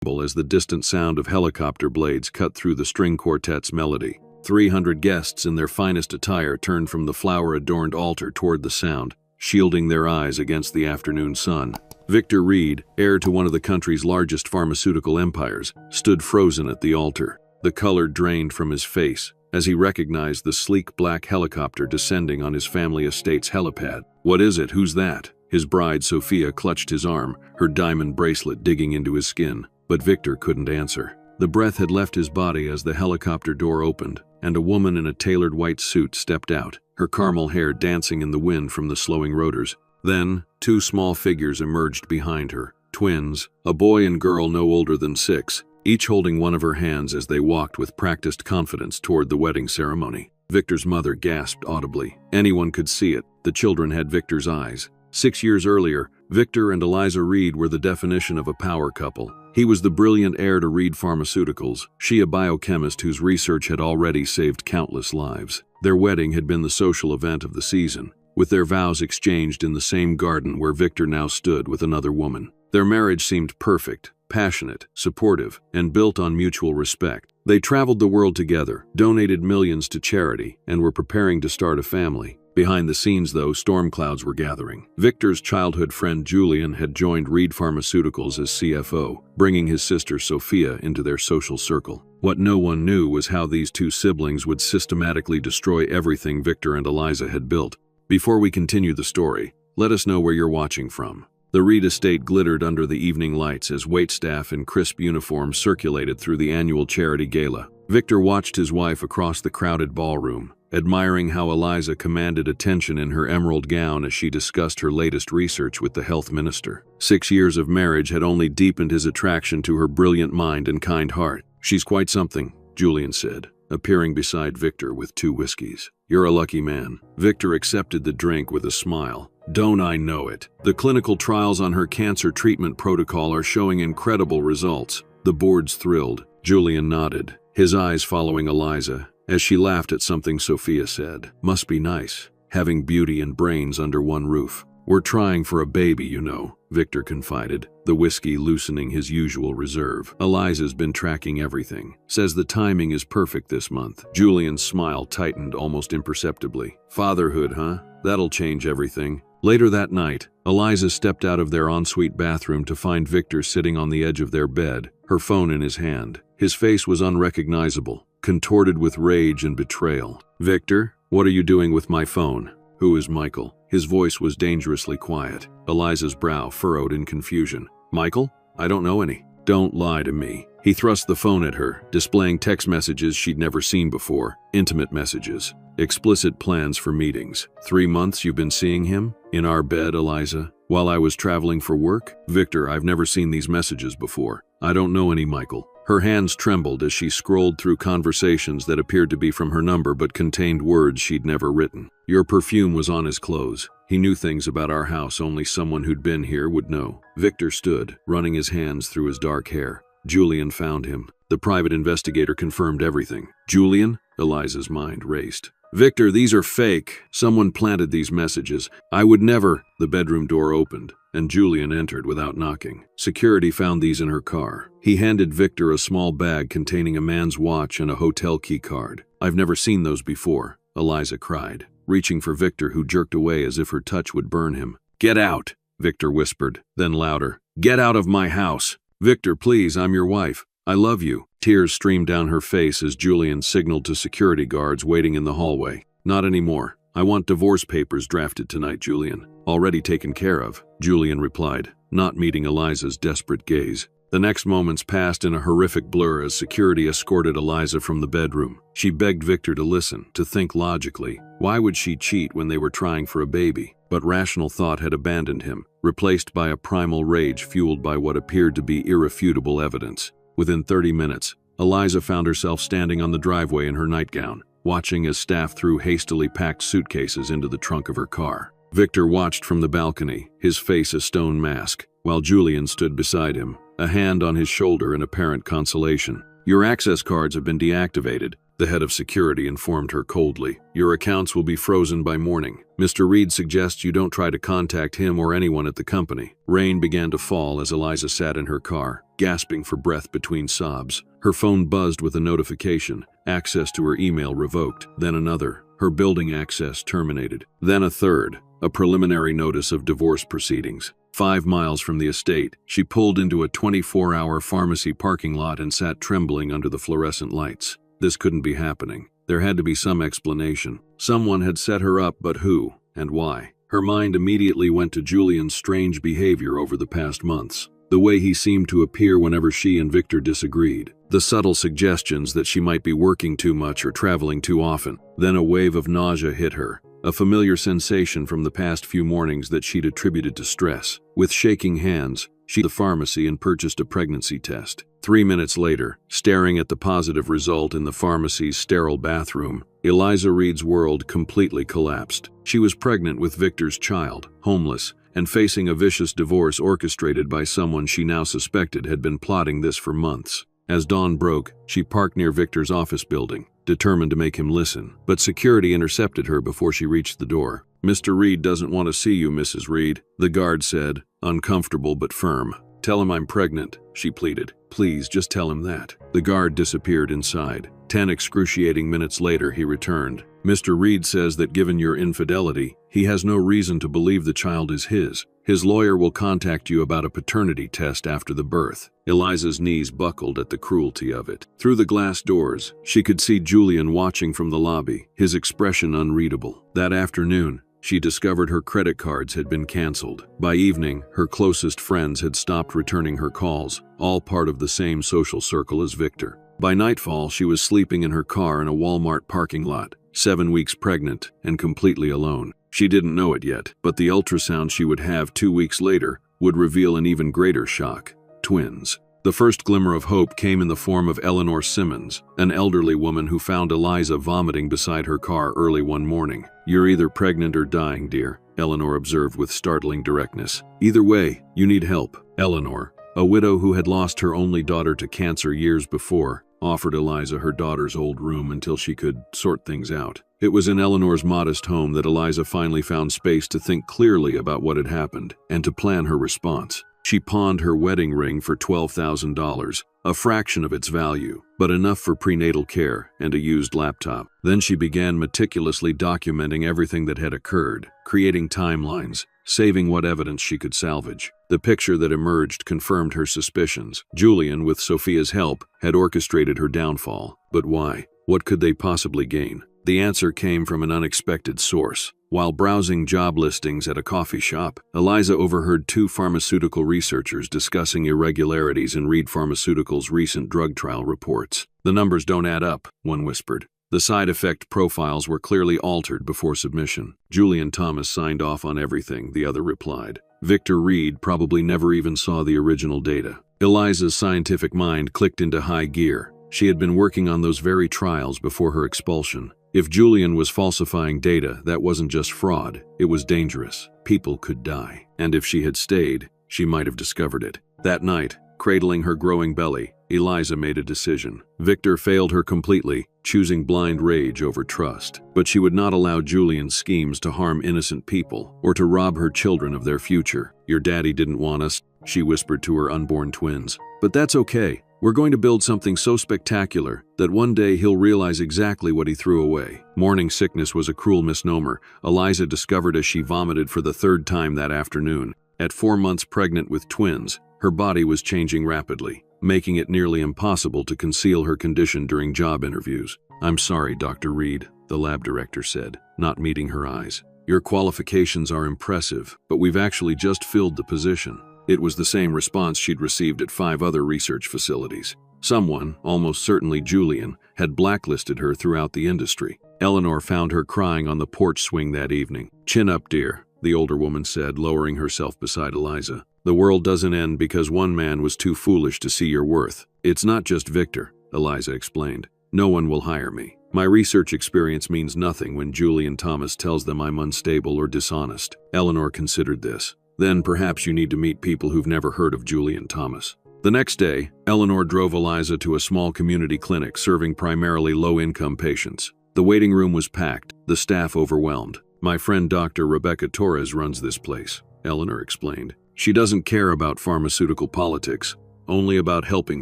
as the distant sound of helicopter blades cut through the string quartet's melody. 300 guests in their finest attire turned from the flower-adorned altar toward the sound, shielding their eyes against the afternoon sun. Victor Reed, heir to one of the country's largest pharmaceutical empires, stood frozen at the altar. The color drained from his face as he recognized the sleek black helicopter descending on his family estate's helipad. "What is it? Who's that?" His bride, Sophia, clutched his arm, her diamond bracelet digging into his skin. But Victor couldn't answer. The breath had left his body as the helicopter door opened, and a woman in a tailored white suit stepped out, her caramel hair dancing in the wind from the slowing rotors. Then, two small figures emerged behind her, twins, a boy and girl no older than 6, each holding one of her hands as they walked with practiced confidence toward the wedding ceremony. Victor's mother gasped audibly. Anyone could see it. The children had Victor's eyes. 6 years earlier, Victor and Eliza Reed were the definition of a power couple. He was the brilliant heir to Reed Pharmaceuticals, she a biochemist whose research had already saved countless lives. Their wedding had been the social event of the season, with their vows exchanged in the same garden where Victor now stood with another woman. Their marriage seemed perfect, passionate, supportive, and built on mutual respect. They traveled the world together, donated millions to charity, and were preparing to start a family. Behind the scenes, though, storm clouds were gathering. Victor's childhood friend Julian had joined Reed Pharmaceuticals as CFO, bringing his sister Sophia into their social circle. What no one knew was how these two siblings would systematically destroy everything Victor and Eliza had built. Before we continue the story, let us know where you're watching from. The Reed estate glittered under the evening lights as waitstaff in crisp uniforms circulated through the annual charity gala. Victor watched his wife across the crowded ballroom, admiring how Eliza commanded attention in her emerald gown as she discussed her latest research with the health minister. 6 years of marriage had only deepened his attraction to her brilliant mind and kind heart. "She's quite something," Julian said, appearing beside Victor with 2 whiskeys. "You're a lucky man." Victor accepted the drink with a smile. "Don't I know it? The clinical trials on her cancer treatment protocol are showing incredible results." The boards thrilled. Julian nodded, his eyes following Eliza, as she laughed at something Sophia said. "Must be nice, having beauty and brains under one roof." "We're trying for a baby, you know," Victor confided, the whiskey loosening his usual reserve. "Eliza's been tracking everything. Says the timing is perfect this month." Julian's smile tightened almost imperceptibly. "Fatherhood, huh? That'll change everything." Later that night, Eliza stepped out of their ensuite bathroom to find Victor sitting on the edge of their bed, her phone in his hand. His face was unrecognizable, contorted with rage and betrayal. "Victor, what are you doing with my phone?" "Who is Michael?" His voice was dangerously quiet. Eliza's brow furrowed in confusion. "Michael? I don't know any." "Don't lie to me." He thrust the phone at her, displaying text messages she'd never seen before, intimate messages, explicit plans for meetings. 3 months you've been seeing him? In our bed, Eliza? While I was traveling for work? Victor, I've never seen these messages before. I don't know any Michael. Her hands trembled as she scrolled through conversations that appeared to be from her number but contained words she'd never written. Your perfume was on his clothes. He knew things about our house only someone who'd been here would know. Victor stood, running his hands through his dark hair. Julian found him. The private investigator confirmed everything. Julian? Eliza's mind raced. Victor, these are fake. Someone planted these messages. I would never. The bedroom door opened, and Julian entered without knocking. Security found these in her car. He handed Victor a small bag containing a man's watch and a hotel key card. I've never seen those before, Eliza cried, reaching for Victor, who jerked away as if her touch would burn him. Get out, Victor whispered, then louder. Get out of my house. Victor, please, I'm your wife. I love you. Tears streamed down her face as Julian signaled to security guards waiting in the hallway. Not anymore. I want divorce papers drafted tonight, Julian. Already taken care of, Julian replied, not meeting Eliza's desperate gaze. The next moments passed in a horrific blur as security escorted Eliza from the bedroom. She begged Victor to listen, to think logically. Why would she cheat when they were trying for a baby? But rational thought had abandoned him, replaced by a primal rage fueled by what appeared to be irrefutable evidence. Within 30 minutes, Eliza found herself standing on the driveway in her nightgown, watching as staff threw hastily packed suitcases into the trunk of her car. Victor watched from the balcony, his face a stone mask, while Julian stood beside him, a hand on his shoulder in apparent consolation. Your access cards have been deactivated. The head of security informed her coldly. Your accounts will be frozen by morning. Mr. Reed suggests you don't try to contact him or anyone at the company. Rain began to fall as Eliza sat in her car, gasping for breath between sobs. Her phone buzzed with a notification. Access to her email revoked. Then another. Her building access terminated. Then a third. A preliminary notice of divorce proceedings. 5 miles from the estate, she pulled into a 24-hour pharmacy parking lot and sat trembling under the fluorescent lights. This couldn't be happening. There had to be some explanation. Someone had set her up, but who and why? Her mind immediately went to Julian's strange behavior over the past months. The way he seemed to appear whenever she and Victor disagreed. The subtle suggestions that she might be working too much or traveling too often. Then a wave of nausea hit her. A familiar sensation from the past few mornings that she'd attributed to stress. With shaking hands, she went to the pharmacy and purchased a pregnancy test. 3 minutes later, staring at the positive result in the pharmacy's sterile bathroom, Eliza Reed's world completely collapsed. She was pregnant with Victor's child, homeless, and facing a vicious divorce orchestrated by someone she now suspected had been plotting this for months. As dawn broke, she parked near Victor's office building, determined to make him listen. But security intercepted her before she reached the door. Mr. Reed doesn't want to see you, Mrs. Reed, the guard said, uncomfortable but firm. Tell him I'm pregnant, she pleaded. Please, just tell him that. The guard disappeared inside. 10 excruciating minutes later, he returned. Mr. Reed says that given your infidelity, he has no reason to believe the child is his. His lawyer will contact you about a paternity test after the birth. Eliza's knees buckled at the cruelty of it. Through the glass doors, she could see Julian watching from the lobby, his expression unreadable. That afternoon, she discovered her credit cards had been canceled. By evening, her closest friends had stopped returning her calls, all part of the same social circle as Victor. By nightfall, she was sleeping in her car in a Walmart parking lot, 7 weeks pregnant and completely alone. She didn't know it yet, but the ultrasound she would have 2 weeks later would reveal an even greater shock: twins. The first glimmer of hope came in the form of Eleanor Simmons, an elderly woman who found Eliza vomiting beside her car early one morning. You're either pregnant or dying, dear, Eleanor observed with startling directness. Either way, you need help. Eleanor, a widow who had lost her only daughter to cancer years before, offered Eliza her daughter's old room until she could sort things out. It was in Eleanor's modest home that Eliza finally found space to think clearly about what had happened and to plan her response. She pawned her wedding ring for $12,000, a fraction of its value, but enough for prenatal care and a used laptop. Then she began meticulously documenting everything that had occurred, creating timelines, saving what evidence she could salvage. The picture that emerged confirmed her suspicions. Julian, with Sophia's help, had orchestrated her downfall. But why? What could they possibly gain? The answer came from an unexpected source. While browsing job listings at a coffee shop, Eliza overheard 2 pharmaceutical researchers discussing irregularities in Reed Pharmaceuticals' recent drug trial reports. The numbers don't add up, one whispered. The side effect profiles were clearly altered before submission. Julian Thomas signed off on everything, the other replied. Victor Reed probably never even saw the original data. Eliza's scientific mind clicked into high gear. She had been working on those very trials before her expulsion. If Julian was falsifying data, that wasn't just fraud, it was dangerous. People could die. And if she had stayed, she might have discovered it. That night, cradling her growing belly, Eliza made a decision. Victor failed her completely, choosing blind rage over trust. But she would not allow Julian's schemes to harm innocent people or to rob her children of their future. Your daddy didn't want us, she whispered to her unborn twins. But that's okay. We're going to build something so spectacular that one day he'll realize exactly what he threw away. Morning sickness was a cruel misnomer, Eliza discovered as she vomited for the 3rd time that afternoon. At 4 months pregnant with twins, her body was changing rapidly, making it nearly impossible to conceal her condition during job interviews. I'm sorry, Dr. Reed, the lab director said, not meeting her eyes. Your qualifications are impressive, but we've actually just filled the position. It was the same response she'd received at 5 other research facilities. Someone, almost certainly Julian, had blacklisted her throughout the industry. Eleanor found her crying on the porch swing that evening. Chin up, dear, the older woman said, lowering herself beside Eliza. The world doesn't end because one man was too foolish to see your worth. It's not just Victor, Eliza explained. No one will hire me. My research experience means nothing when Julian Thomas tells them I'm unstable or dishonest. Eleanor considered this. Then perhaps you need to meet people who've never heard of Julian Thomas. The next day, Eleanor drove Eliza to a small community clinic serving primarily low-income patients. The waiting room was packed, the staff overwhelmed. "My friend Dr. Rebecca Torres runs this place," Eleanor explained. "She doesn't care about pharmaceutical politics, only about helping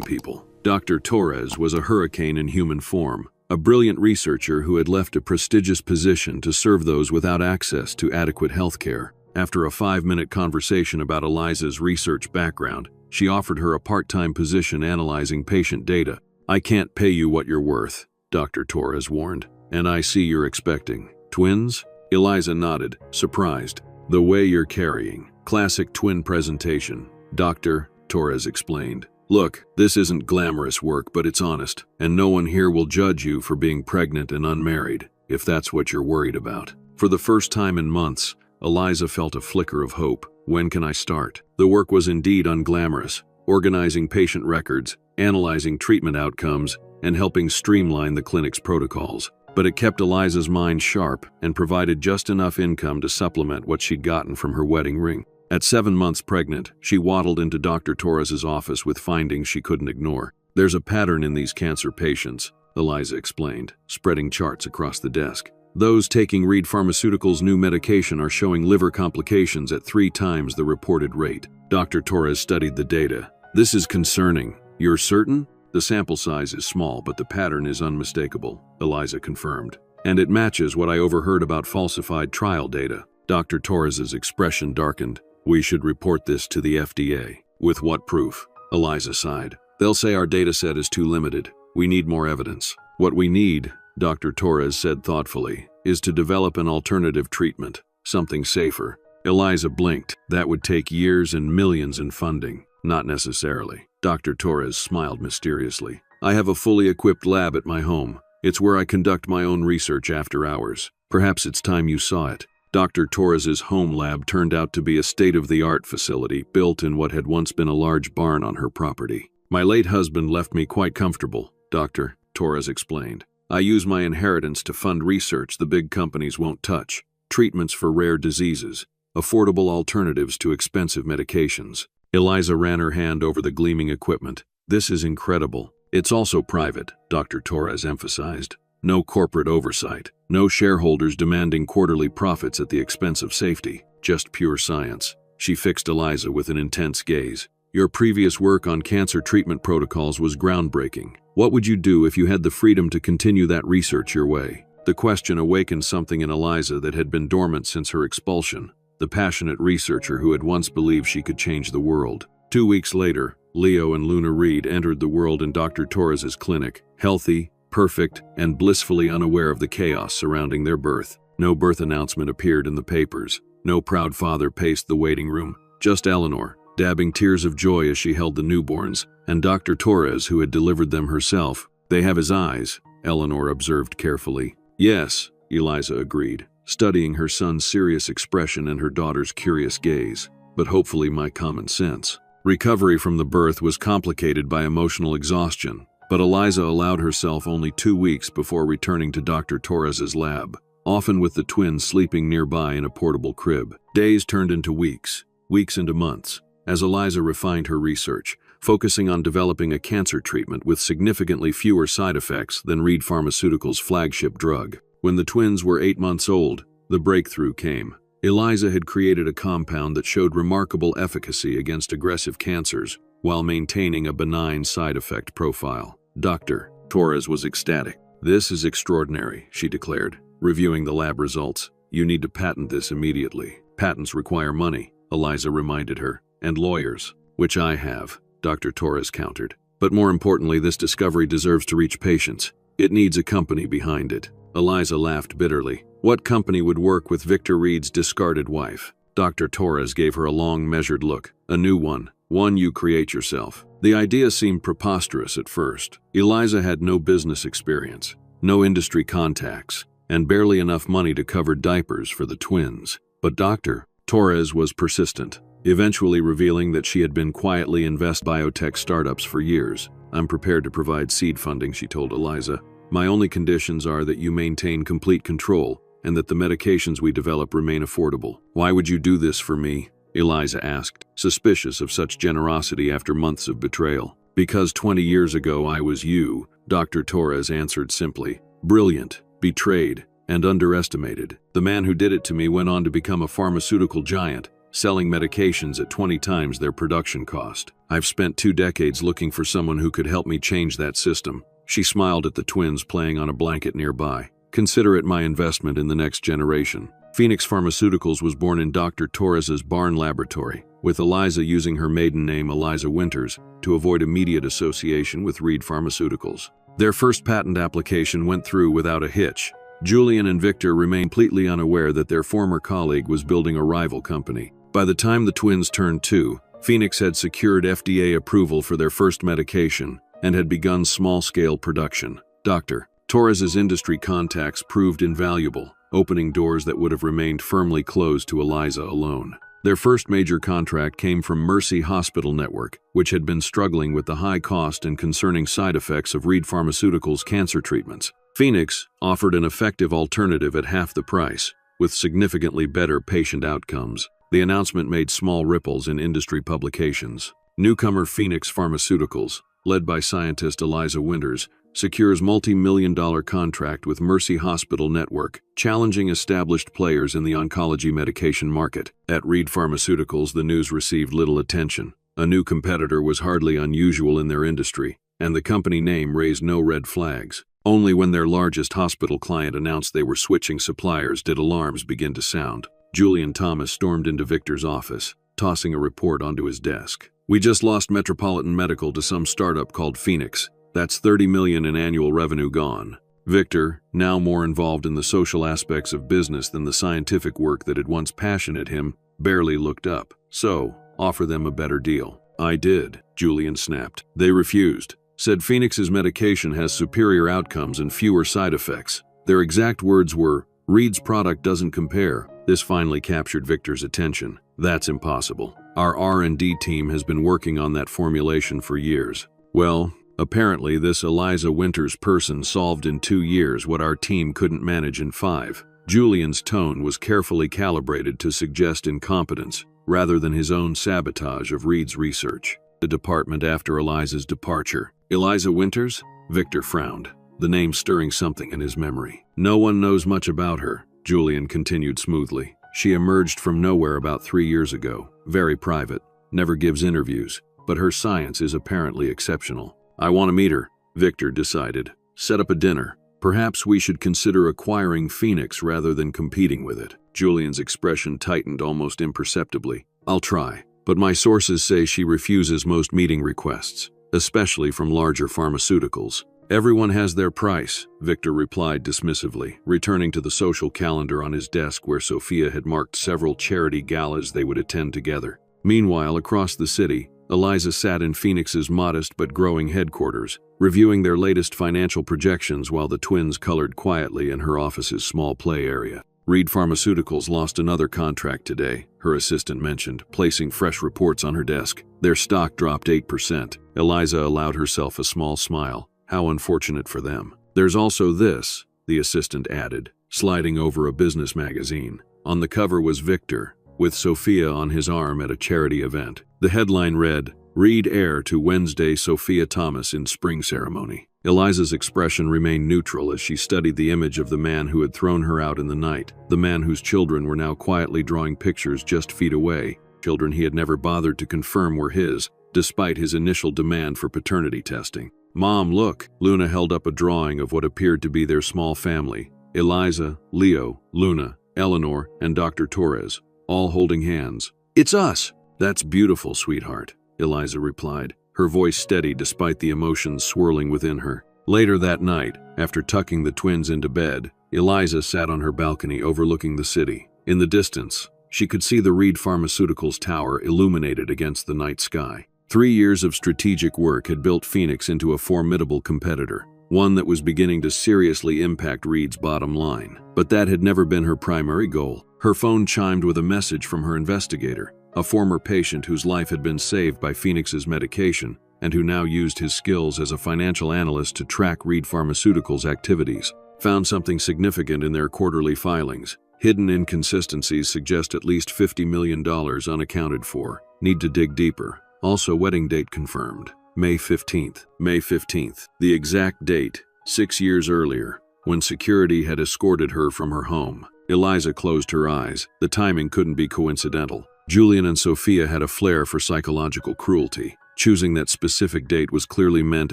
people." Dr. Torres was a hurricane in human form, a brilliant researcher who had left a prestigious position to serve those without access to adequate health care. After a 5-minute conversation about Eliza's research background, she offered her a part-time position analyzing patient data. "I can't pay you what you're worth," Dr. Torres warned. "And I see you're expecting twins?" Eliza nodded, surprised. "The way you're carrying. Classic twin presentation," Dr. Torres explained. "Look, this isn't glamorous work, but it's honest, and no one here will judge you for being pregnant and unmarried, if that's what you're worried about." For the first time in months, Eliza felt a flicker of hope. "When can I start?" The work was indeed unglamorous, organizing patient records, analyzing treatment outcomes, and helping streamline the clinic's protocols. But it kept Eliza's mind sharp and provided just enough income to supplement what she'd gotten from her wedding ring. At 7 months pregnant, she waddled into Dr. Torres's office with findings she couldn't ignore. "There's a pattern in these cancer patients," Eliza explained, spreading charts across the desk. "Those taking Reed Pharmaceuticals' new medication are showing liver complications at 3 times the reported rate." Dr. Torres studied the data. "This is concerning. You're certain?" "The sample size is small, but the pattern is unmistakable," Eliza confirmed. "And it matches what I overheard about falsified trial data." Dr. Torres's expression darkened. "We should report this to the FDA." "With what proof?" Eliza sighed. "They'll say our data set is too limited. We need more evidence." "What we need," Dr. Torres said thoughtfully, "is to develop an alternative treatment, something safer." Eliza blinked. "That would take years and millions in funding." "Not necessarily." Dr. Torres smiled mysteriously. "I have a fully equipped lab at my home. It's where I conduct my own research after hours. Perhaps it's time you saw it." Dr. Torres's home lab turned out to be a state-of-the-art facility built in what had once been a large barn on her property. "My late husband left me quite comfortable," Dr. Torres explained. "I use my inheritance to fund research the big companies won't touch. Treatments for rare diseases, affordable alternatives to expensive medications." Eliza ran her hand over the gleaming equipment. "This is incredible." "It's also private," Dr. Torres emphasized. "No corporate oversight, no shareholders demanding quarterly profits at the expense of safety, just pure science." She fixed Eliza with an intense gaze. "Your previous work on cancer treatment protocols was groundbreaking. What would you do if you had the freedom to continue that research your way?" The question awakened something in Eliza that had been dormant since her expulsion, the passionate researcher who had once believed she could change the world. 2 weeks later, Leo and Luna Reed entered the world in Dr. Torres's clinic, healthy, perfect, and blissfully unaware of the chaos surrounding their birth. No birth announcement appeared in the papers. No proud father paced the waiting room. Just Eleanor, dabbing tears of joy as she held the newborns, and Dr. Torres, who had delivered them herself. "They have his eyes," Eleanor observed carefully. "Yes," Eliza agreed, studying her son's serious expression and her daughter's curious gaze. "But hopefully my common sense." Recovery from the birth was complicated by emotional exhaustion, but Eliza allowed herself only 2 weeks before returning to Dr. Torres's lab, often with the twins sleeping nearby in a portable crib. Days turned into weeks, weeks into months, as Eliza refined her research, focusing on developing a cancer treatment with significantly fewer side effects than Reed Pharmaceuticals' flagship drug. When the twins were 8 months old, the breakthrough came. Eliza had created a compound that showed remarkable efficacy against aggressive cancers while maintaining a benign side effect profile. Dr. Torres was ecstatic. "This is extraordinary," she declared, reviewing the lab results. "You need to patent this immediately." "Patents require money," Eliza reminded her, "and lawyers." "Which I have," Dr. Torres countered. "But more importantly, this discovery deserves to reach patients. It needs a company behind it." Eliza laughed bitterly. "What company would work with Victor Reed's discarded wife?" Dr. Torres gave her a long, measured look. "A new one. One you create yourself." The idea seemed preposterous at first. Eliza had no business experience, no industry contacts, and barely enough money to cover diapers for the twins. But Dr. Torres was persistent, eventually revealing that she had been quietly investing in biotech startups for years. "I'm prepared to provide seed funding," she told Eliza. "My only conditions are that you maintain complete control and that the medications we develop remain affordable." "Why would you do this for me?" Eliza asked, suspicious of such generosity after months of betrayal. Because 20 years ago I was you, Dr. Torres answered simply. Brilliant, betrayed, and underestimated. The man who did it to me went on to become a pharmaceutical giant, selling medications at 20 times their production cost. I've spent 2 decades looking for someone who could help me change that system. She smiled at the twins playing on a blanket nearby. Consider it my investment in the next generation. Phoenix Pharmaceuticals was born in Dr. Torres's barn laboratory, with Eliza using her maiden name Eliza Winters to avoid immediate association with Reed Pharmaceuticals. Their first patent application went through without a hitch. Julian and Victor remained completely unaware that their former colleague was building a rival company. By the time the twins turned 2, Phoenix had secured FDA approval for their first medication and had begun small-scale production. Dr. Torres's industry contacts proved invaluable, opening doors that would have remained firmly closed to Eliza alone. Their first major contract came from Mercy Hospital Network, which had been struggling with the high cost and concerning side effects of Reed Pharmaceuticals' cancer treatments. Phoenix offered an effective alternative at half the price, with significantly better patient outcomes. The announcement made small ripples in industry publications. Newcomer Phoenix Pharmaceuticals, led by scientist Eliza Winters, secures multi-million-dollar contract with Mercy Hospital Network, challenging established players in the oncology medication market. At Reed Pharmaceuticals, the news received little attention. A new competitor was hardly unusual in their industry, and the company name raised no red flags. Only when their largest hospital client announced they were switching suppliers did alarms begin to sound. Julian Thomas stormed into Victor's office, tossing a report onto his desk. We just lost Metropolitan Medical to some startup called Phoenix. That's $30 million in annual revenue gone. Victor, now more involved in the social aspects of business than the scientific work that had once passionate him, barely looked up. So, offer them a better deal. I did, Julian snapped. They refused. Said Phoenix's medication has superior outcomes and fewer side effects. Their exact words were, Reed's product doesn't compare. This finally captured Victor's attention. That's impossible. Our R&D team has been working on that formulation for years. Well, apparently this Eliza Winters person solved in 2 years what our team couldn't manage in 5. Julian's tone was carefully calibrated to suggest incompetence, rather than his own sabotage of Reed's research. The department after Eliza's departure. Eliza Winters? Victor frowned, the name stirring something in his memory. No one knows much about her, Julian continued smoothly. She emerged from nowhere about 3 years ago, very private, never gives interviews, but her science is apparently exceptional. I want to meet her, Victor decided. Set up a dinner. Perhaps we should consider acquiring Phoenix rather than competing with it. Julian's expression tightened almost imperceptibly. I'll try, but my sources say she refuses most meeting requests, especially from larger pharmaceuticals. Everyone has their price, Victor replied dismissively, returning to the social calendar on his desk where Sophia had marked several charity galas they would attend together. Meanwhile, across the city, Eliza sat in Phoenix's modest but growing headquarters, reviewing their latest financial projections while the twins colored quietly in her office's small play area. Reed Pharmaceuticals lost another contract today, her assistant mentioned, placing fresh reports on her desk. Their stock dropped 8%. Eliza allowed herself a small smile. How unfortunate for them. There's also this, the assistant added, sliding over a business magazine. On the cover was Victor, with Sophia on his arm at a charity event. The headline read, Reed heir to Wednesday Sophia Thomas in spring ceremony. Eliza's expression remained neutral as she studied the image of the man who had thrown her out in the night, the man whose children were now quietly drawing pictures just feet away, children he had never bothered to confirm were his, despite his initial demand for paternity testing. Mom, look, Luna held up a drawing of what appeared to be their small family, Eliza, Leo, Luna, Eleanor, and Dr. Torres, all holding hands. It's us! That's beautiful, sweetheart, Eliza replied, her voice steady despite the emotions swirling within her. Later that night, after tucking the twins into bed, Eliza sat on her balcony overlooking the city. In the distance, she could see the Reed Pharmaceuticals tower illuminated against the night sky. 3 years of strategic work had built Phoenix into a formidable competitor, one that was beginning to seriously impact Reed's bottom line. But that had never been her primary goal. Her phone chimed with a message from her investigator, a former patient whose life had been saved by Phoenix's medication and who now used his skills as a financial analyst to track Reed Pharmaceuticals' activities. Found something significant in their quarterly filings. Hidden inconsistencies suggest at least $50 million unaccounted for. Need to dig deeper. Also, wedding date confirmed. May 15th. May 15th. The exact date, 6 years earlier, when security had escorted her from her home. Eliza closed her eyes. The timing couldn't be coincidental. Julian and Sophia had a flair for psychological cruelty. Choosing that specific date was clearly meant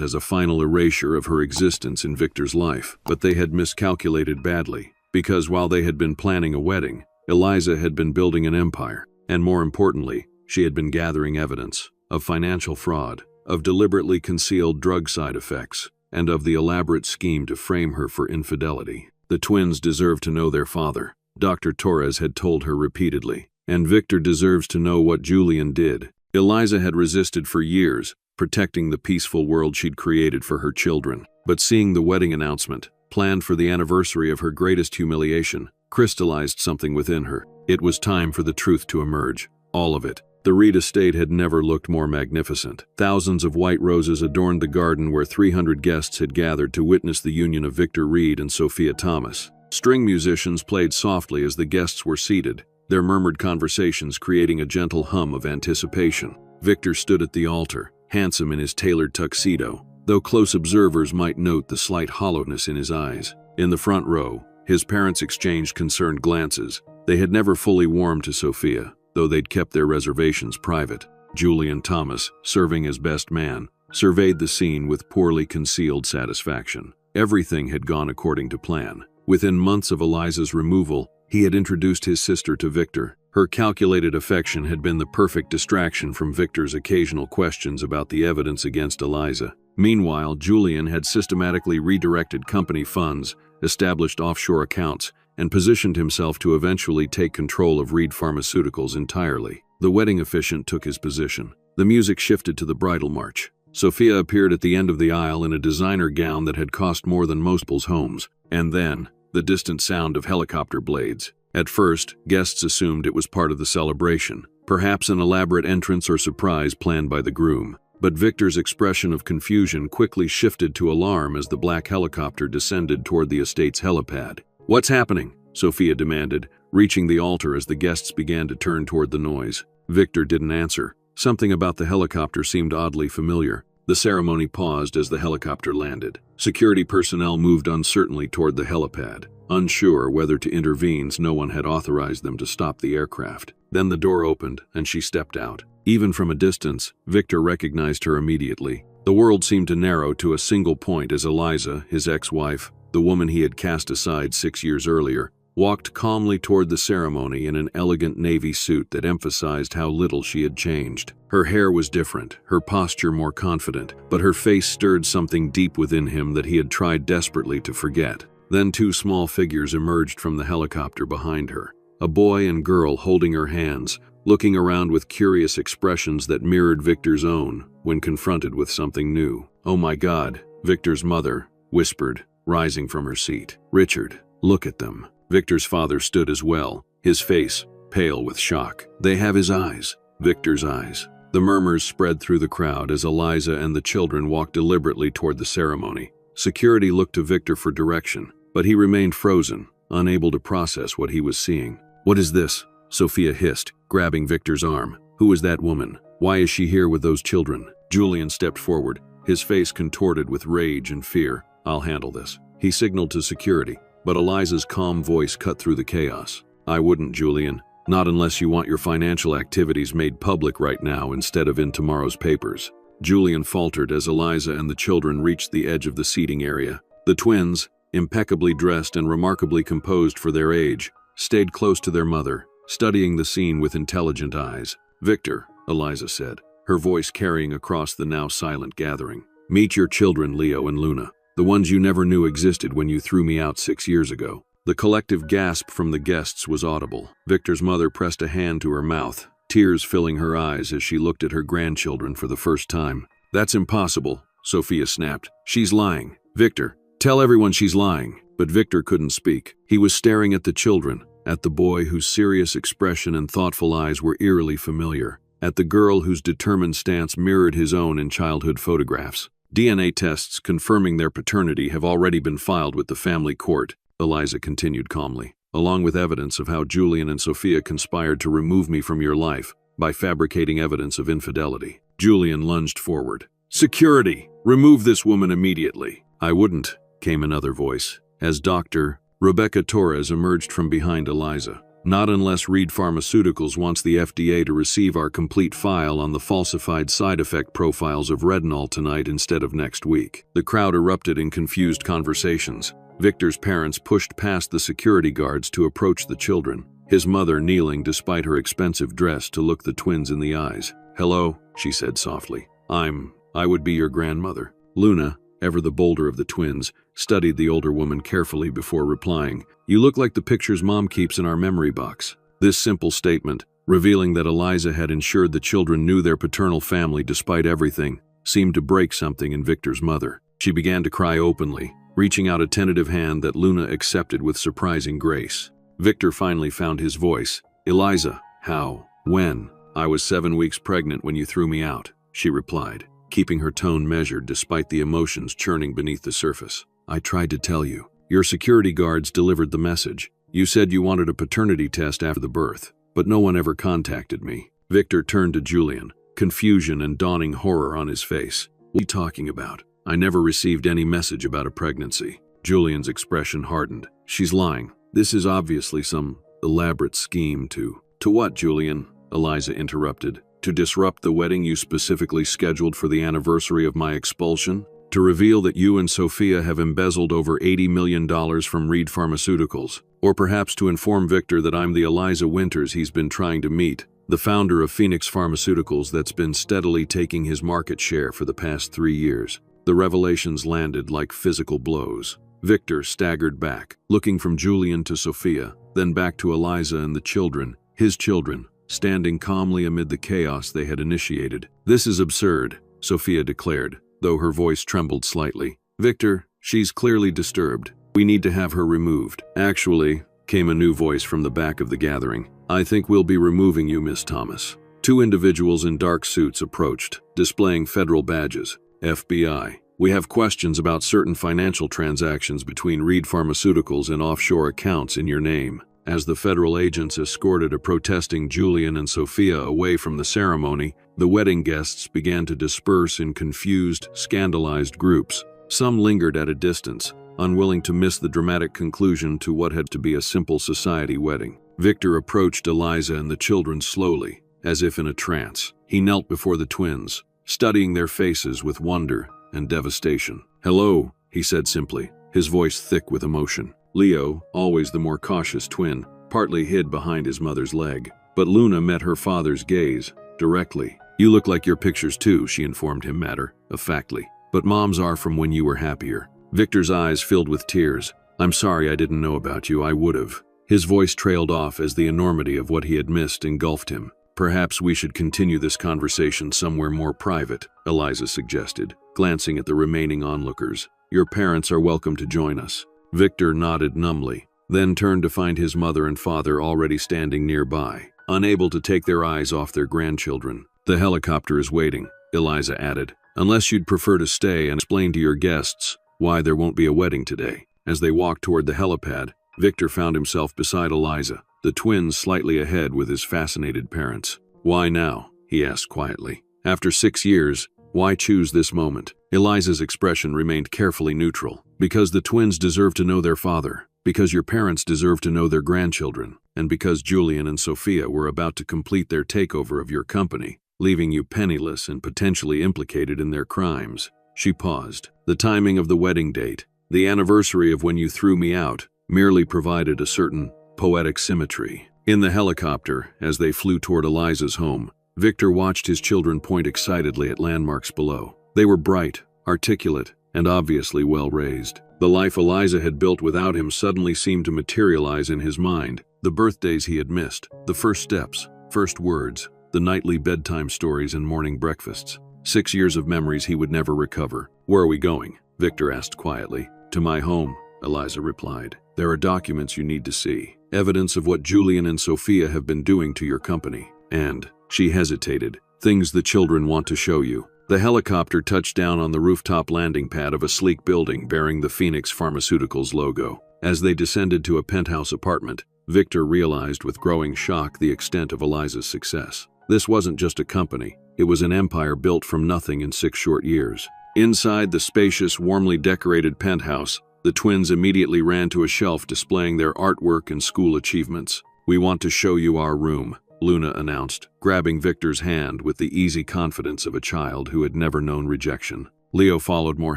as a final erasure of her existence in Victor's life. But they had miscalculated badly. Because while they had been planning a wedding, Eliza had been building an empire. And more importantly, she had been gathering evidence of financial fraud, of deliberately concealed drug side effects, and of the elaborate scheme to frame her for infidelity. The twins deserved to know their father. Dr. Torres had told her repeatedly. And Victor deserves to know what Julian did. Eliza had resisted for years, protecting the peaceful world she'd created for her children. But seeing the wedding announcement, planned for the anniversary of her greatest humiliation, crystallized something within her. It was time for the truth to emerge. All of it. The Reed estate had never looked more magnificent. Thousands of white roses adorned the garden where 300 guests had gathered to witness the union of Victor Reed and Sophia Thomas. String musicians played softly as the guests were seated, their murmured conversations creating a gentle hum of anticipation. Victor stood at the altar, handsome in his tailored tuxedo, though close observers might note the slight hollowness in his eyes. In the front row, his parents exchanged concerned glances. They had never fully warmed to Sophia, though they'd kept their reservations private. Julian Thomas, serving as best man, surveyed the scene with poorly concealed satisfaction. Everything had gone according to plan. Within months of Eliza's removal, he had introduced his sister to Victor. Her calculated affection had been the perfect distraction from Victor's occasional questions about the evidence against Eliza. Meanwhile, Julian had systematically redirected company funds, established offshore accounts, and positioned himself to eventually take control of Reed Pharmaceuticals entirely. The wedding officiant took his position. The music shifted to the bridal march. Sophia appeared at the end of the aisle in a designer gown that had cost more than most people's homes. And then, the distant sound of helicopter blades. At first, guests assumed it was part of the celebration, perhaps an elaborate entrance or surprise planned by the groom. But Victor's expression of confusion quickly shifted to alarm as the black helicopter descended toward the estate's helipad. "What's happening?" Sophia demanded, reaching the altar as the guests began to turn toward the noise. Victor didn't answer. Something about the helicopter seemed oddly familiar. The ceremony paused as the helicopter landed. Security personnel moved uncertainly toward the helipad. Unsure whether to intervene, no one had authorized them to stop the aircraft. Then the door opened, and she stepped out. Even from a distance, Victor recognized her immediately. The world seemed to narrow to a single point as Eliza, his ex-wife, the woman he had cast aside 6 years earlier, walked calmly toward the ceremony in an elegant navy suit that emphasized how little she had changed. Her hair was different, her posture more confident, but her face stirred something deep within him that he had tried desperately to forget. Then 2 small figures emerged from the helicopter behind her. A boy and girl holding her hands, looking around with curious expressions that mirrored Victor's own when confronted with something new. "Oh my God," Victor's mother whispered, rising from her seat. "Richard, look at them." Victor's father stood as well, his face pale with shock. "They have his eyes." Victor's eyes. The murmurs spread through the crowd as Eliza and the children walked deliberately toward the ceremony. Security looked to Victor for direction, but he remained frozen, unable to process what he was seeing. "What is this?" Sophia hissed, grabbing Victor's arm. "Who is that woman? Why is she here with those children?" Julian stepped forward, his face contorted with rage and fear. "I'll handle this." He signaled to security, but Eliza's calm voice cut through the chaos. "I wouldn't, Julian. Not unless you want your financial activities made public right now instead of in tomorrow's papers." Julian faltered as Eliza and the children reached the edge of the seating area. The twins, impeccably dressed and remarkably composed for their age, stayed close to their mother, studying the scene with intelligent eyes. "Victor," Eliza said, her voice carrying across the now silent gathering. "Meet your children, Leo and Luna. The ones you never knew existed when you threw me out 6 years ago." The collective gasp from the guests was audible. Victor's mother pressed a hand to her mouth, tears filling her eyes as she looked at her grandchildren for the first time. "That's impossible," Sophia snapped. "She's lying. Victor, tell everyone she's lying." But Victor couldn't speak. He was staring at the children, at the boy whose serious expression and thoughtful eyes were eerily familiar, at the girl whose determined stance mirrored his own in childhood photographs. "DNA tests confirming their paternity have already been filed with the family court," Eliza continued calmly. along with evidence of how Julian and Sophia conspired to remove me from your life by fabricating evidence of infidelity. Julian lunged forward. Security! Remove this woman immediately. I wouldn't, came another voice, as Dr. Rebecca Torres emerged from behind Eliza. Not unless Reed Pharmaceuticals wants the FDA to receive our complete file on the falsified side effect profiles of Retinol tonight instead of next week. The crowd erupted in confused conversations. Victor's parents pushed past the security guards to approach the children, his mother kneeling despite her expensive dress to look the twins in the eyes. Hello, she said softly. I would be your grandmother. Luna, ever the bolder of the twins, studied the older woman carefully before replying. You look like the pictures Mom keeps in our memory box. This simple statement, revealing that Eliza had ensured the children knew their paternal family despite everything, seemed to break something in Victor's mother. She began to cry openly, reaching out a tentative hand that Luna accepted with surprising grace. Victor finally found his voice. Eliza, how? When? I was 7 weeks pregnant when you threw me out, she replied, keeping her tone measured despite the emotions churning beneath the surface. I tried to tell you. Your security guards delivered the message. You said you wanted a paternity test after the birth, but no one ever contacted me. Victor turned to Julian, confusion and dawning horror on his face. What are you talking about? I never received any message about a pregnancy. Julian's expression hardened. She's lying. This is obviously some elaborate scheme to... To what, Julian? Eliza interrupted. To disrupt the wedding you specifically scheduled for the anniversary of my expulsion? To reveal that you and Sophia have embezzled over $80 million from Reed Pharmaceuticals? Or perhaps to inform Victor that I'm the Eliza Winters he's been trying to meet, the founder of Phoenix Pharmaceuticals that's been steadily taking his market share for the past 3 years. The revelations landed like physical blows. Victor staggered back, looking from Julian to Sophia, then back to Eliza and the children, his children, standing calmly amid the chaos they had initiated. This is absurd, Sophia declared, though her voice trembled slightly. Victor, she's clearly disturbed. We need to have her removed. Actually, came a new voice from the back of the gathering. I think we'll be removing you, Miss Thomas. 2 individuals in dark suits approached, displaying federal badges. FBI. We have questions about certain financial transactions between Reed Pharmaceuticals and offshore accounts in your name. As the federal agents escorted a protesting Julian and Sophia away from the ceremony, the wedding guests began to disperse in confused, scandalized groups. Some lingered at a distance, unwilling to miss the dramatic conclusion to what had to be a simple society wedding. Victor approached Eliza and the children slowly, as if in a trance. He knelt before the twins, studying their faces with wonder and devastation. Hello, he said simply, his voice thick with emotion. Leo, always the more cautious twin, partly hid behind his mother's leg. But Luna met her father's gaze, directly. You look like your pictures too, she informed him matter-of-factly. But Mom's are from when you were happier. Victor's eyes filled with tears. I'm sorry I didn't know about you, I would've. His voice trailed off as the enormity of what he had missed engulfed him. Perhaps we should continue this conversation somewhere more private, Eliza suggested, glancing at the remaining onlookers. Your parents are welcome to join us. Victor nodded numbly, then turned to find his mother and father already standing nearby, unable to take their eyes off their grandchildren. The helicopter is waiting, Eliza added, unless you'd prefer to stay and explain to your guests why there won't be a wedding today. As they walked toward the helipad, Victor found himself beside Eliza, the twins slightly ahead with his fascinated parents. Why now? He asked quietly. After 6 years, why choose this moment? Eliza's expression remained carefully neutral. Because the twins deserve to know their father, because your parents deserve to know their grandchildren, and because Julian and Sophia were about to complete their takeover of your company, leaving you penniless and potentially implicated in their crimes. She paused. The timing of the wedding date, the anniversary of when you threw me out, merely provided a certain poetic symmetry. In the helicopter, as they flew toward Eliza's home, Victor watched his children point excitedly at landmarks below. They were bright, articulate, and obviously well-raised. The life Eliza had built without him suddenly seemed to materialize in his mind. The birthdays he had missed, the first steps, first words, the nightly bedtime stories and morning breakfasts. 6 years of memories he would never recover. Where are we going? Victor asked quietly. To my home, Eliza replied. There are documents you need to see. Evidence of what Julian and Sophia have been doing to your company. And, she hesitated, things the children want to show you. The helicopter touched down on the rooftop landing pad of a sleek building bearing the Phoenix Pharmaceuticals logo. As they descended to a penthouse apartment, Victor realized with growing shock the extent of Eliza's success. This wasn't just a company, it was an empire built from nothing in 6 short years. Inside the spacious, warmly decorated penthouse, the twins immediately ran to a shelf displaying their artwork and school achievements. "We want to show you our room," Luna announced, grabbing Victor's hand with the easy confidence of a child who had never known rejection. Leo followed more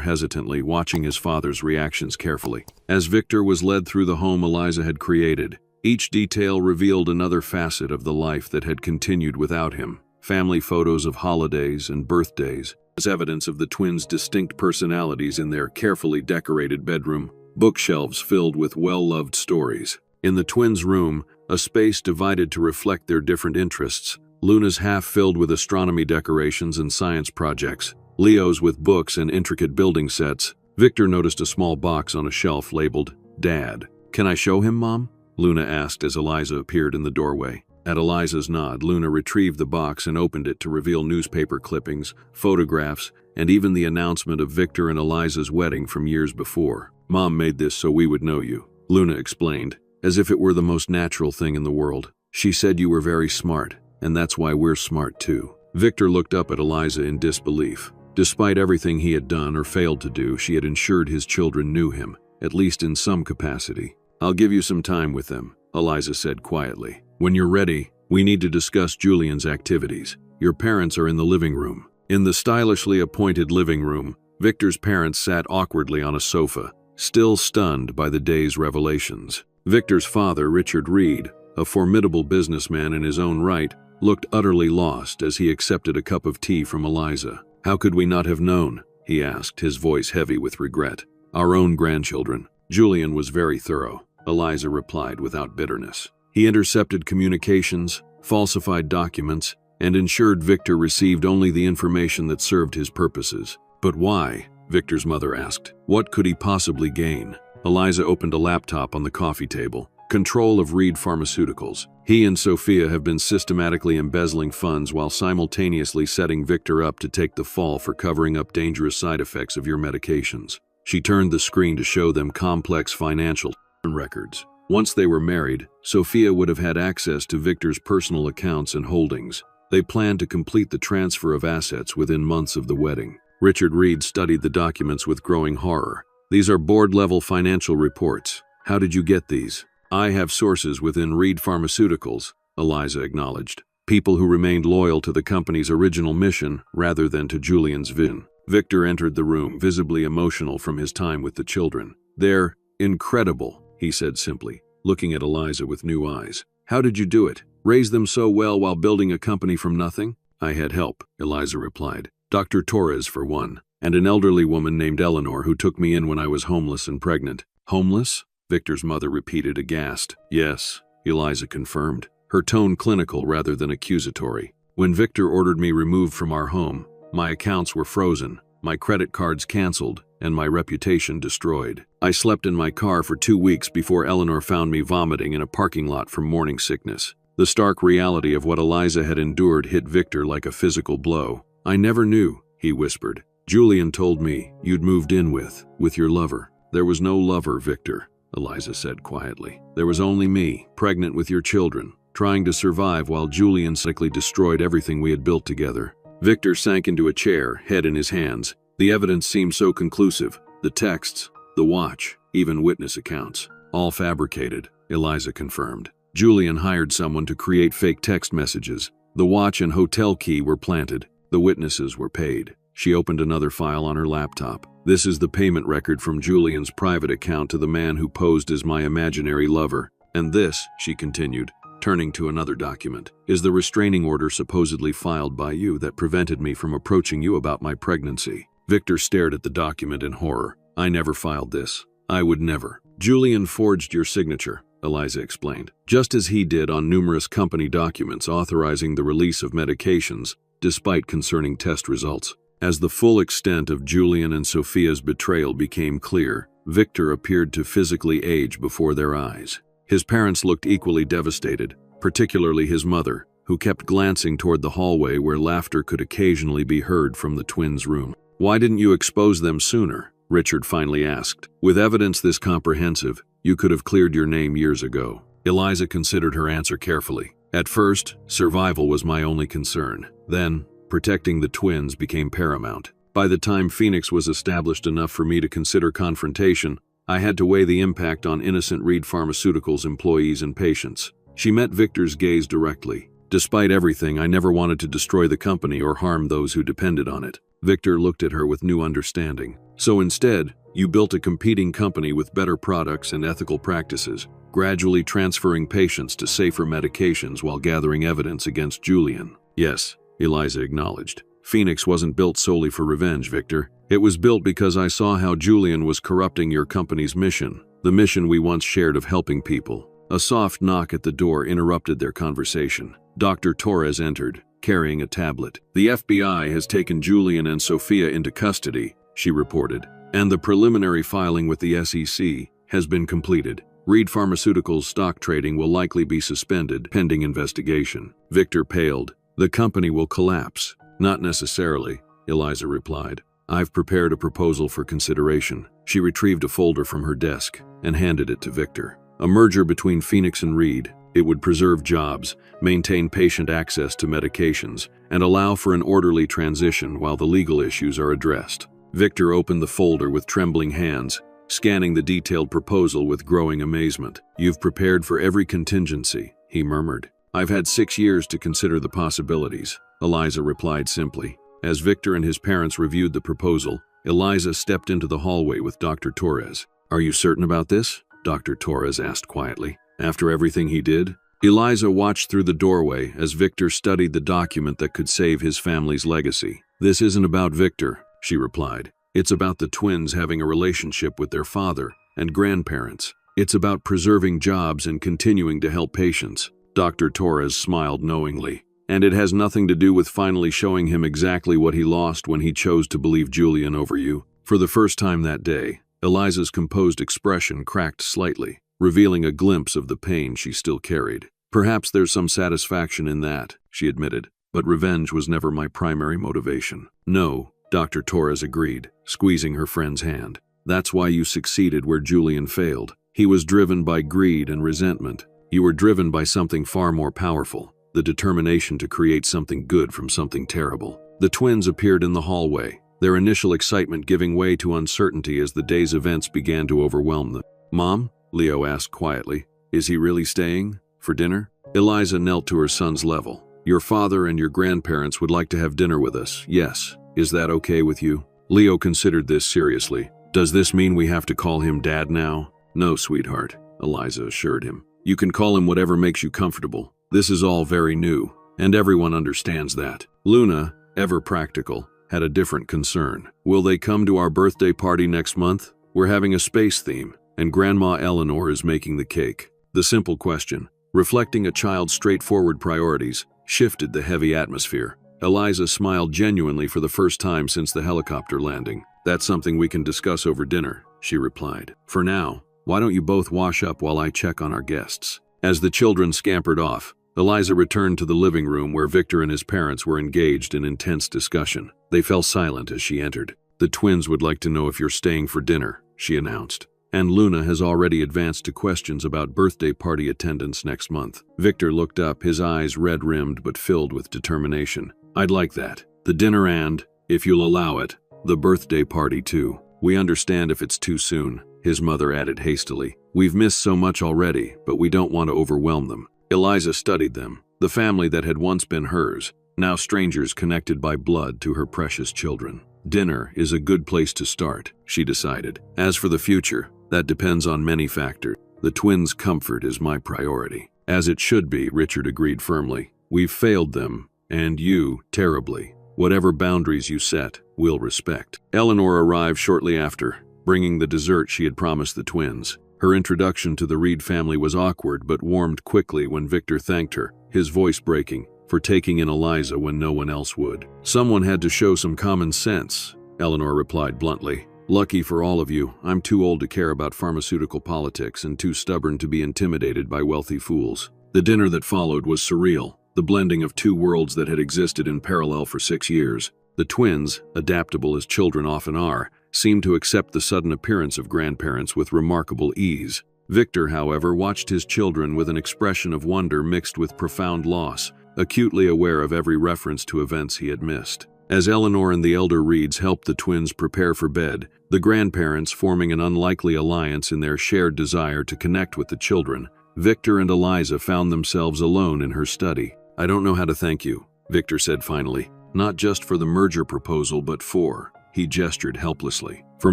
hesitantly, watching his father's reactions carefully. As Victor was led through the home Eliza had created, each detail revealed another facet of the life that had continued without him. Family photos of holidays and birthdays, as evidence of the twins' distinct personalities in their carefully decorated bedroom, bookshelves filled with well-loved stories. In the twins' room, a space divided to reflect their different interests, Luna's half filled with astronomy decorations and science projects, Leo's with books and intricate building sets. Victor noticed a small box on a shelf labeled, "Dad." "Can I show him, Mom?" Luna asked as Eliza appeared in the doorway. At Eliza's nod, Luna retrieved the box and opened it to reveal newspaper clippings, photographs, and even the announcement of Victor and Eliza's wedding from years before. "Mom made this so we would know you," Luna explained, as if it were the most natural thing in the world. "She said you were very smart, and that's why we're smart too." Victor looked up at Eliza in disbelief. Despite everything he had done or failed to do, she had ensured his children knew him, at least in some capacity. "I'll give you some time with them," Eliza said quietly. "When you're ready, we need to discuss Julian's activities. Your parents are in the living room." In the stylishly appointed living room, Victor's parents sat awkwardly on a sofa, still stunned by the day's revelations. Victor's father, Richard Reed, a formidable businessman in his own right, looked utterly lost as he accepted a cup of tea from Eliza. "How could we not have known?" he asked, his voice heavy with regret. "Our own grandchildren." Julian was very thorough, Eliza replied without bitterness. He intercepted communications, falsified documents, and ensured Victor received only the information that served his purposes. "But why?" Victor's mother asked. "What could he possibly gain?" Eliza opened a laptop on the coffee table. "Control of Reed Pharmaceuticals. He and Sophia have been systematically embezzling funds while simultaneously setting Victor up to take the fall for covering up dangerous side effects of your medications." She turned the screen to show them complex financial records. Once they were married, Sophia would have had access to Victor's personal accounts and holdings. They planned to complete the transfer of assets within months of the wedding. Richard Reed studied the documents with growing horror. "These are board-level financial reports. How did you get these?" "I have sources within Reed Pharmaceuticals," Eliza acknowledged. "People who remained loyal to the company's original mission rather than to Julian's vision." Victor entered the room, visibly emotional from his time with the children. "They're incredible," he said simply, looking at Eliza with new eyes. "How did you do it? Raise them so well while building a company from nothing?" "I had help," Eliza replied. "Dr. Torres, for one, and an elderly woman named Eleanor who took me in when I was homeless and pregnant." "Homeless?" Victor's mother repeated, aghast. "Yes," Eliza confirmed, her tone clinical rather than accusatory. "When Victor ordered me removed from our home, my accounts were frozen, my credit cards canceled, and my reputation destroyed. I slept in my car for 2 weeks before Eleanor found me vomiting in a parking lot from morning sickness." The stark reality of what Eliza had endured hit Victor like a physical blow. "I never knew," he whispered. "Julian told me you'd moved in with your lover." "There was no lover, Victor," Eliza said quietly. "There was only me, pregnant with your children, trying to survive while Julian sickly destroyed everything we had built together." Victor sank into a chair, head in his hands. The evidence seemed so conclusive. The texts, the watch, even witness accounts. "All fabricated," Eliza confirmed. "Julian hired someone to create fake text messages. The watch and hotel key were planted. The witnesses were paid." She opened another file on her laptop. "This is the payment record from Julian's private account to the man who posed as my imaginary lover. And this," she continued, turning to another document, "is the restraining order supposedly filed by you that prevented me from approaching you about my pregnancy." Victor stared at the document in horror. "I never filed this. I would never." "Julian forged your signature," Eliza explained, "just as he did on numerous company documents authorizing the release of medications, despite concerning test results." As the full extent of Julian and Sophia's betrayal became clear, Victor appeared to physically age before their eyes. His parents looked equally devastated, particularly his mother, who kept glancing toward the hallway where laughter could occasionally be heard from the twins' room. "Why didn't you expose them sooner?" Richard finally asked. "With evidence this comprehensive, You could have cleared your name years ago." Eliza considered her answer carefully. "At first, survival was my only concern. Then, protecting the twins became paramount. By the time Phoenix was established enough for me to consider confrontation, I had to weigh the impact on innocent Reed Pharmaceuticals employees and patients." She met Victor's gaze directly. "Despite everything, I never wanted to destroy the company or harm those who depended on it." Victor looked at her with new understanding. "So instead, you built a competing company with better products and ethical practices, gradually transferring patients to safer medications while gathering evidence against Julian." "Yes," Eliza acknowledged. "Phoenix wasn't built solely for revenge, Victor. It was built because I saw how Julian was corrupting your company's mission, the mission we once shared of helping people." A soft knock at the door interrupted their conversation. Dr. Torres entered, carrying a tablet. "The FBI has taken Julian and Sophia into custody," she reported, "and the preliminary filing with the SEC has been completed. Reed Pharmaceuticals stock trading will likely be suspended pending investigation." Victor paled. "The company will collapse." "Not necessarily," Eliza replied. "I've prepared a proposal for consideration." She retrieved a folder from her desk and handed it to Victor. "A merger between Phoenix and Reed. It would preserve jobs, maintain patient access to medications, and allow for an orderly transition while the legal issues are addressed." Victor opened the folder with trembling hands, scanning the detailed proposal with growing amazement. "You've prepared for every contingency," he murmured. "I've had 6 years to consider the possibilities," Eliza replied simply. As Victor and his parents reviewed the proposal, Eliza stepped into the hallway with Dr. Torres. "Are you certain about this?" Dr. Torres asked quietly. "After everything he did?" Eliza watched through the doorway as Victor studied the document that could save his family's legacy. "This isn't about Victor," she replied. "It's about the twins having a relationship with their father and grandparents. It's about preserving jobs and continuing to help patients." Dr. Torres smiled knowingly. "And it has nothing to do with finally showing him exactly what he lost when he chose to believe Julian over you." For the first time that day, Eliza's composed expression cracked slightly, revealing a glimpse of the pain she still carried. "Perhaps there's some satisfaction in that," she admitted, "but revenge was never my primary motivation." "No," Dr. Torres agreed, squeezing her friend's hand. "That's why you succeeded where Julian failed. He was driven by greed and resentment. You were driven by something far more powerful, the determination to create something good from something terrible." The twins appeared in the hallway, their initial excitement giving way to uncertainty as the day's events began to overwhelm them. "Mom?" Leo asked quietly. "Is he really staying? For dinner?" Eliza knelt to her son's level. "Your father and your grandparents would like to have dinner with us, yes. Is that okay with you?" Leo considered this seriously. "Does this mean we have to call him Dad now?" "No, sweetheart," Eliza assured him. "You can call him whatever makes you comfortable. This is all very new, and everyone understands that." Luna, ever practical, had a different concern. "Will they come to our birthday party next month? We're having a space theme, and Grandma Eleanor is making the cake." The simple question, reflecting a child's straightforward priorities, shifted the heavy atmosphere. Eliza smiled genuinely for the first time since the helicopter landing. "That's something we can discuss over dinner," she replied. "For now, why don't you both wash up while I check on our guests?" As the children scampered off, Eliza returned to the living room where Victor and his parents were engaged in intense discussion. They fell silent as she entered. "The twins would like to know if you're staying for dinner," she announced. "And Luna has already advanced to questions about birthday party attendance next month." Victor looked up, his eyes red-rimmed but filled with determination. "I'd like that. The dinner and, if you'll allow it, the birthday party too. We understand if it's too soon," his mother added hastily. "We've missed so much already, but we don't want to overwhelm them." Eliza studied them, the family that had once been hers, now strangers connected by blood to her precious children. "Dinner is a good place to start," she decided. "As for the future, that depends on many factors. The twins' comfort is my priority." "As it should be," Richard agreed firmly. "We've failed them, and you, terribly. Whatever boundaries you set, we'll respect." Eleanor arrived shortly after, bringing the dessert she had promised the twins. Her introduction to the Reed family was awkward but warmed quickly when Victor thanked her, his voice breaking, for taking in Eliza when no one else would. "Someone had to show some common sense," Eleanor replied bluntly. "Lucky for all of you, I'm too old to care about pharmaceutical politics and too stubborn to be intimidated by wealthy fools." The dinner that followed was surreal, the blending of two worlds that had existed in parallel for 6 years. The twins, adaptable as children often are, seemed to accept the sudden appearance of grandparents with remarkable ease. Victor, however, watched his children with an expression of wonder mixed with profound loss, acutely aware of every reference to events he had missed. As Eleanor and the elder Reeds helped the twins prepare for bed, the grandparents forming an unlikely alliance in their shared desire to connect with the children, Victor and Eliza found themselves alone in her study. "I don't know how to thank you," Victor said finally. "Not just for the merger proposal, but for," he gestured helplessly, "for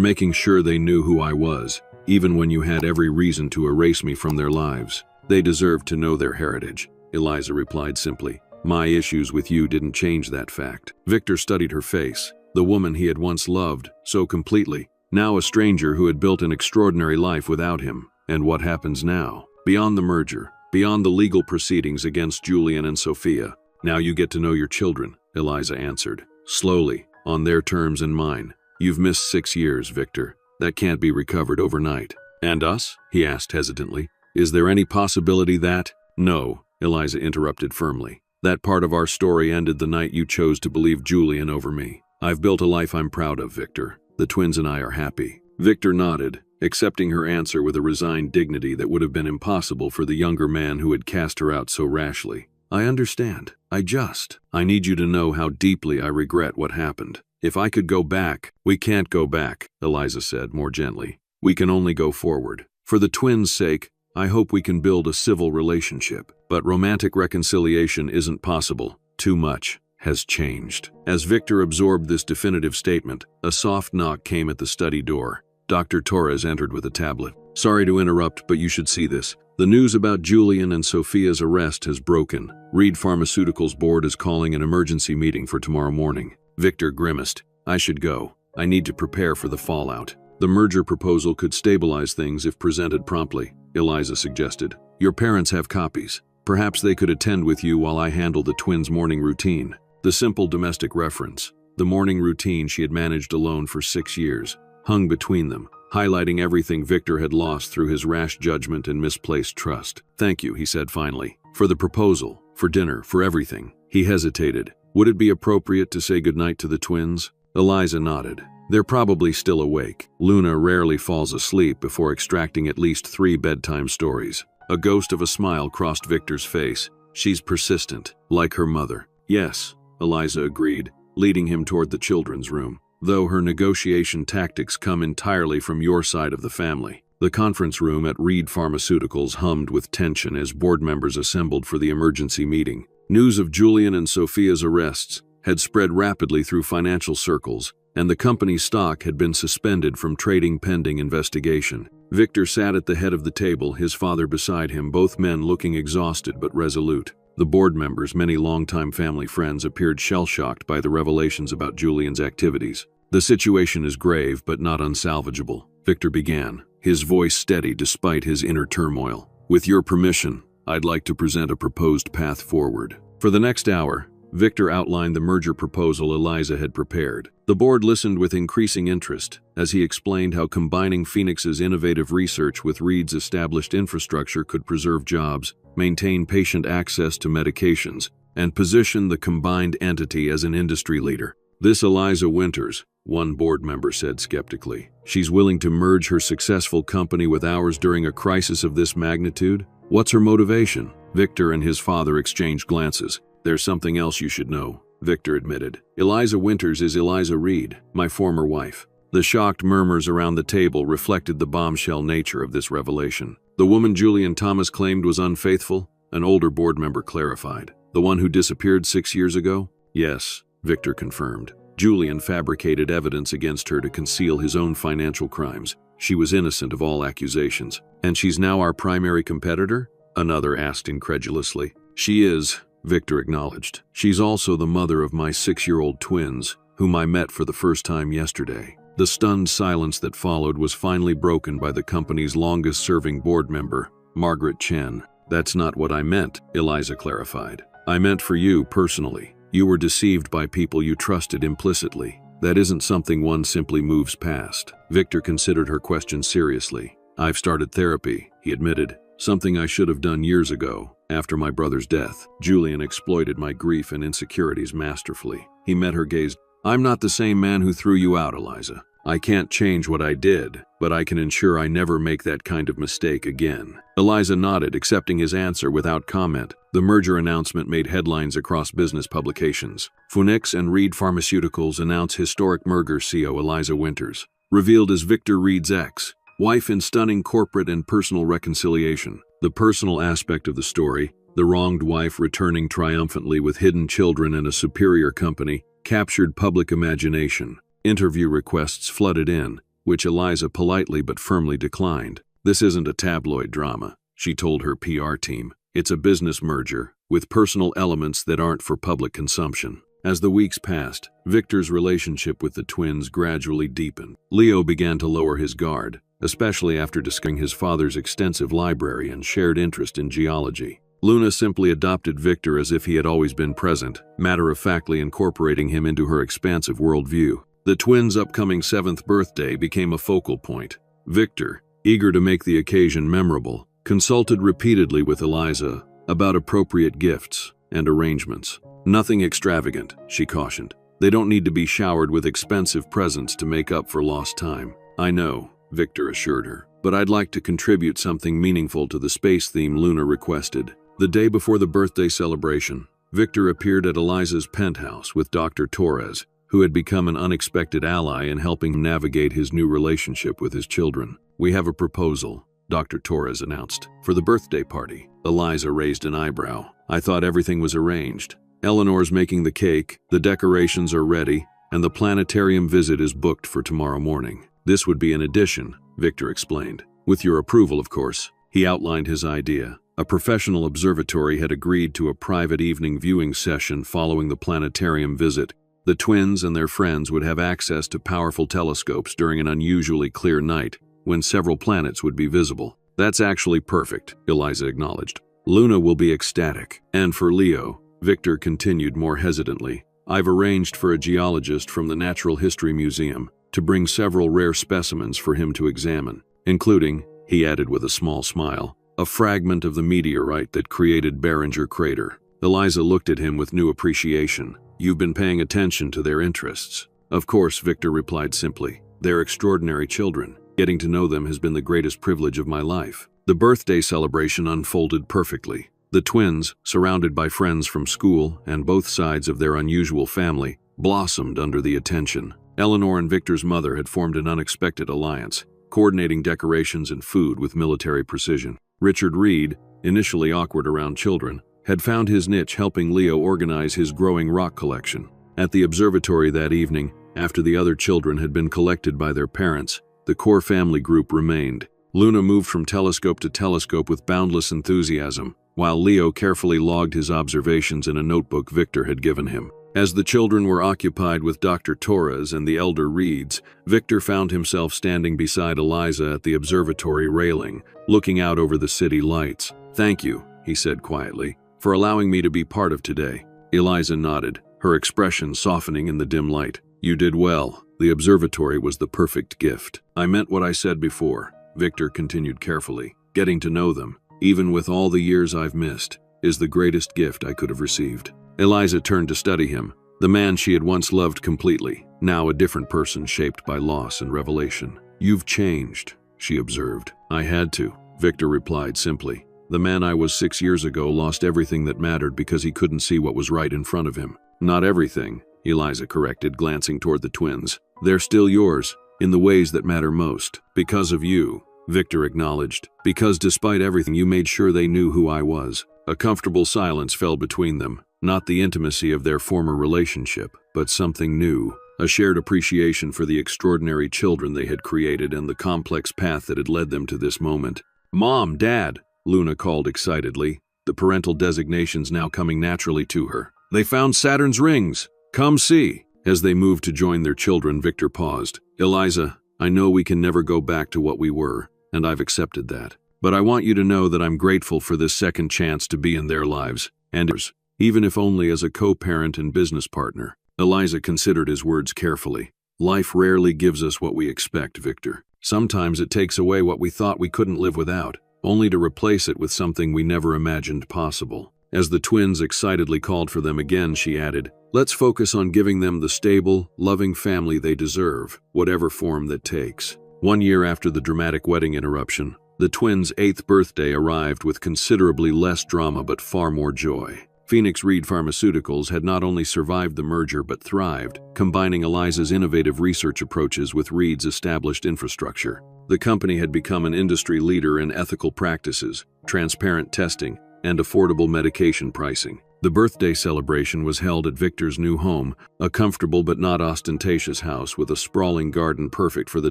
making sure they knew who I was, even when you had every reason to erase me from their lives. They deserve to know their heritage," Eliza replied simply. "My issues with you didn't change that fact." Victor studied her face, the woman he had once loved so completely, now a stranger who had built an extraordinary life without him. And what happens now? Beyond the merger, beyond the legal proceedings against Julian and Sophia, now you get to know your children, Eliza answered, slowly, on their terms and mine. "You've missed 6 years, Victor. That can't be recovered overnight." "And us?" he asked hesitantly. "Is there any possibility that—" "No," Eliza interrupted firmly. "That part of our story ended the night you chose to believe Julian over me. I've built a life I'm proud of, Victor. The twins and I are happy." Victor nodded, accepting her answer with a resigned dignity that would have been impossible for the younger man who had cast her out so rashly. "I understand. I need you to know how deeply I regret what happened. If I could go back—" "We can't go back," Eliza said more gently. "We can only go forward. For the twins' sake, I hope we can build a civil relationship. But romantic reconciliation isn't possible. Too much has changed." As Victor absorbed this definitive statement, a soft knock came at the study door. Dr. Torres entered with a tablet. "Sorry to interrupt, but you should see this. The news about Julian and Sophia's arrest has broken. Reed Pharmaceuticals board is calling an emergency meeting for tomorrow morning." Victor grimaced. "I should go. I need to prepare for the fallout." "The merger proposal could stabilize things if presented promptly," Eliza suggested. "Your parents have copies. Perhaps they could attend with you while I handle the twins' morning routine." The simple domestic reference, the morning routine she had managed alone for 6 years, hung between them, highlighting everything Victor had lost through his rash judgment and misplaced trust. "Thank you," he said finally. "For the proposal, for dinner, for everything." He hesitated. "Would it be appropriate to say goodnight to the twins?" Eliza nodded. "They're probably still awake. Luna rarely falls asleep before extracting at least 3 bedtime stories." A ghost of a smile crossed Victor's face. "She's persistent, like her mother." "Yes," Eliza agreed, leading him toward the children's room. "Though her negotiation tactics come entirely from your side of the family." The conference room at Reed Pharmaceuticals hummed with tension as board members assembled for the emergency meeting. News of Julian and Sophia's arrests had spread rapidly through financial circles, and the company's stock had been suspended from trading pending investigation. Victor sat at the head of the table, his father beside him, both men looking exhausted but resolute. The board members, many longtime family friends, appeared shell-shocked by the revelations about Julian's activities. "The situation is grave but not unsalvageable," Victor began, his voice steady despite his inner turmoil. "With your permission, I'd like to present a proposed path forward." For the next hour, Victor outlined the merger proposal Eliza had prepared. The board listened with increasing interest as he explained how combining Phoenix's innovative research with Reed's established infrastructure could preserve jobs, maintain patient access to medications, and position the combined entity as an industry leader. "This Eliza Winters," one board member said skeptically. "She's willing to merge her successful company with ours during a crisis of this magnitude? What's her motivation?" Victor and his father exchanged glances. "There's something else you should know," Victor admitted. "Eliza Winters is Eliza Reed, my former wife." The shocked murmurs around the table reflected the bombshell nature of this revelation. "The woman Julian Thomas claimed was unfaithful?" an older board member clarified. "The one who disappeared 6 years ago?" "Yes," Victor confirmed. "Julian fabricated evidence against her to conceal his own financial crimes. She was innocent of all accusations." "And she's now our primary competitor?" another asked incredulously. "She is," Victor acknowledged. "She's also the mother of my 6-year-old twins, whom I met for the first time yesterday." The stunned silence that followed was finally broken by the company's longest-serving board member, Margaret Chen. "That's not what I meant," Eliza clarified. "I meant for you personally. You were deceived by people you trusted implicitly. That isn't something one simply moves past." Victor considered her question seriously. "I've started therapy," he admitted. "Something I should have done years ago, after my brother's death. Julian exploited my grief and insecurities masterfully." He met her gaze. "I'm not the same man who threw you out, Eliza. I can't change what I did, but I can ensure I never make that kind of mistake again. Eliza nodded, accepting his answer without comment. The merger announcement made headlines across business publications. Phoenix and Reed Pharmaceuticals announce historic merger. CEO Eliza Winters, revealed as Victor Reed's ex-wife in stunning corporate and personal reconciliation. The personal aspect of the story, the wronged wife returning triumphantly with hidden children and a superior company, captured public imagination. Interview requests flooded in, which Eliza politely but firmly declined. This isn't a tabloid drama, she told her PR team. It's a business merger, with personal elements that aren't for public consumption. As the weeks passed, Victor's relationship with the twins gradually deepened. Leo began to lower his guard, especially after discovering his father's extensive library and shared interest in geology. Luna simply adopted Victor as if he had always been present, matter-of-factly incorporating him into her expansive worldview. The twins' upcoming 7th birthday became a focal point. Victor, eager to make the occasion memorable, consulted repeatedly with Eliza about appropriate gifts and arrangements. Nothing extravagant, she cautioned. They don't need to be showered with expensive presents to make up for lost time. I know, Victor assured her, but I'd like to contribute something meaningful to the space theme Luna requested. The day before the birthday celebration, Victor appeared at Eliza's penthouse with Dr. Torres, who had become an unexpected ally in helping him navigate his new relationship with his children. We have a proposal, Dr. Torres announced. For the birthday party. Eliza raised an eyebrow. I thought everything was arranged. Eleanor's making the cake, the decorations are ready, and the planetarium visit is booked for tomorrow morning. This would be an addition, Victor explained. With your approval, of course. He outlined his idea. A professional observatory had agreed to a private evening viewing session following the planetarium visit. The twins and their friends would have access to powerful telescopes during an unusually clear night, when several planets would be visible. That's actually perfect, Eliza acknowledged. Luna will be ecstatic. And for Leo, Victor continued more hesitantly, I've arranged for a geologist from the Natural History Museum to bring several rare specimens for him to examine, including, he added with a small smile, a fragment of the meteorite that created Barringer Crater. Eliza looked at him with new appreciation. You've been paying attention to their interests. Of course, Victor replied simply. They're extraordinary children. Getting to know them has been the greatest privilege of my life. The birthday celebration unfolded perfectly. The twins, surrounded by friends from school and both sides of their unusual family, blossomed under the attention. Eleanor and Victor's mother had formed an unexpected alliance, coordinating decorations and food with military precision. Richard Reed, initially awkward around children, had found his niche helping Leo organize his growing rock collection. At the observatory that evening, after the other children had been collected by their parents, the core family group remained. Luna moved from telescope to telescope with boundless enthusiasm, while Leo carefully logged his observations in a notebook Victor had given him. As the children were occupied with Dr. Torres and the elder Reeds, Victor found himself standing beside Eliza at the observatory railing, looking out over the city lights. Thank you, he said quietly, for allowing me to be part of today. Eliza nodded, her expression softening in the dim light. You did well. The observatory was the perfect gift. I meant what I said before, Victor continued carefully. Getting to know them, even with all the years I've missed, is the greatest gift I could have received. Eliza turned to study him, the man she had once loved completely, now a different person shaped by loss and revelation. You've changed, she observed. I had to, Victor replied simply. The man I was 6 years ago lost everything that mattered because he couldn't see what was right in front of him. Not everything, Eliza corrected, glancing toward the twins. They're still yours, in the ways that matter most. Because of you, Victor acknowledged. Because despite everything you made sure they knew who I was. A comfortable silence fell between them, not the intimacy of their former relationship, but something new. A shared appreciation for the extraordinary children they had created and the complex path that had led them to this moment. Mom, Dad, Luna called excitedly, the parental designations now coming naturally to her. They found Saturn's rings. Come see. As they moved to join their children, Victor paused. Eliza, I know we can never go back to what we were, and I've accepted that. But I want you to know that I'm grateful for this second chance to be in their lives, and yours, even if only as a co-parent and business partner. Eliza considered his words carefully. Life rarely gives us what we expect, Victor. Sometimes it takes away what we thought we couldn't live without, only to replace it with something we never imagined possible. As the twins excitedly called for them again, she added, "Let's focus on giving them the stable, loving family they deserve, whatever form that takes." 1 year after the dramatic wedding interruption, the twins' 8th birthday arrived with considerably less drama but far more joy. Phoenix Reed Pharmaceuticals had not only survived the merger but thrived, combining Eliza's innovative research approaches with Reed's established infrastructure. The company had become an industry leader in ethical practices, transparent testing, and affordable medication pricing. The birthday celebration was held at Victor's new home, a comfortable but not ostentatious house with a sprawling garden perfect for the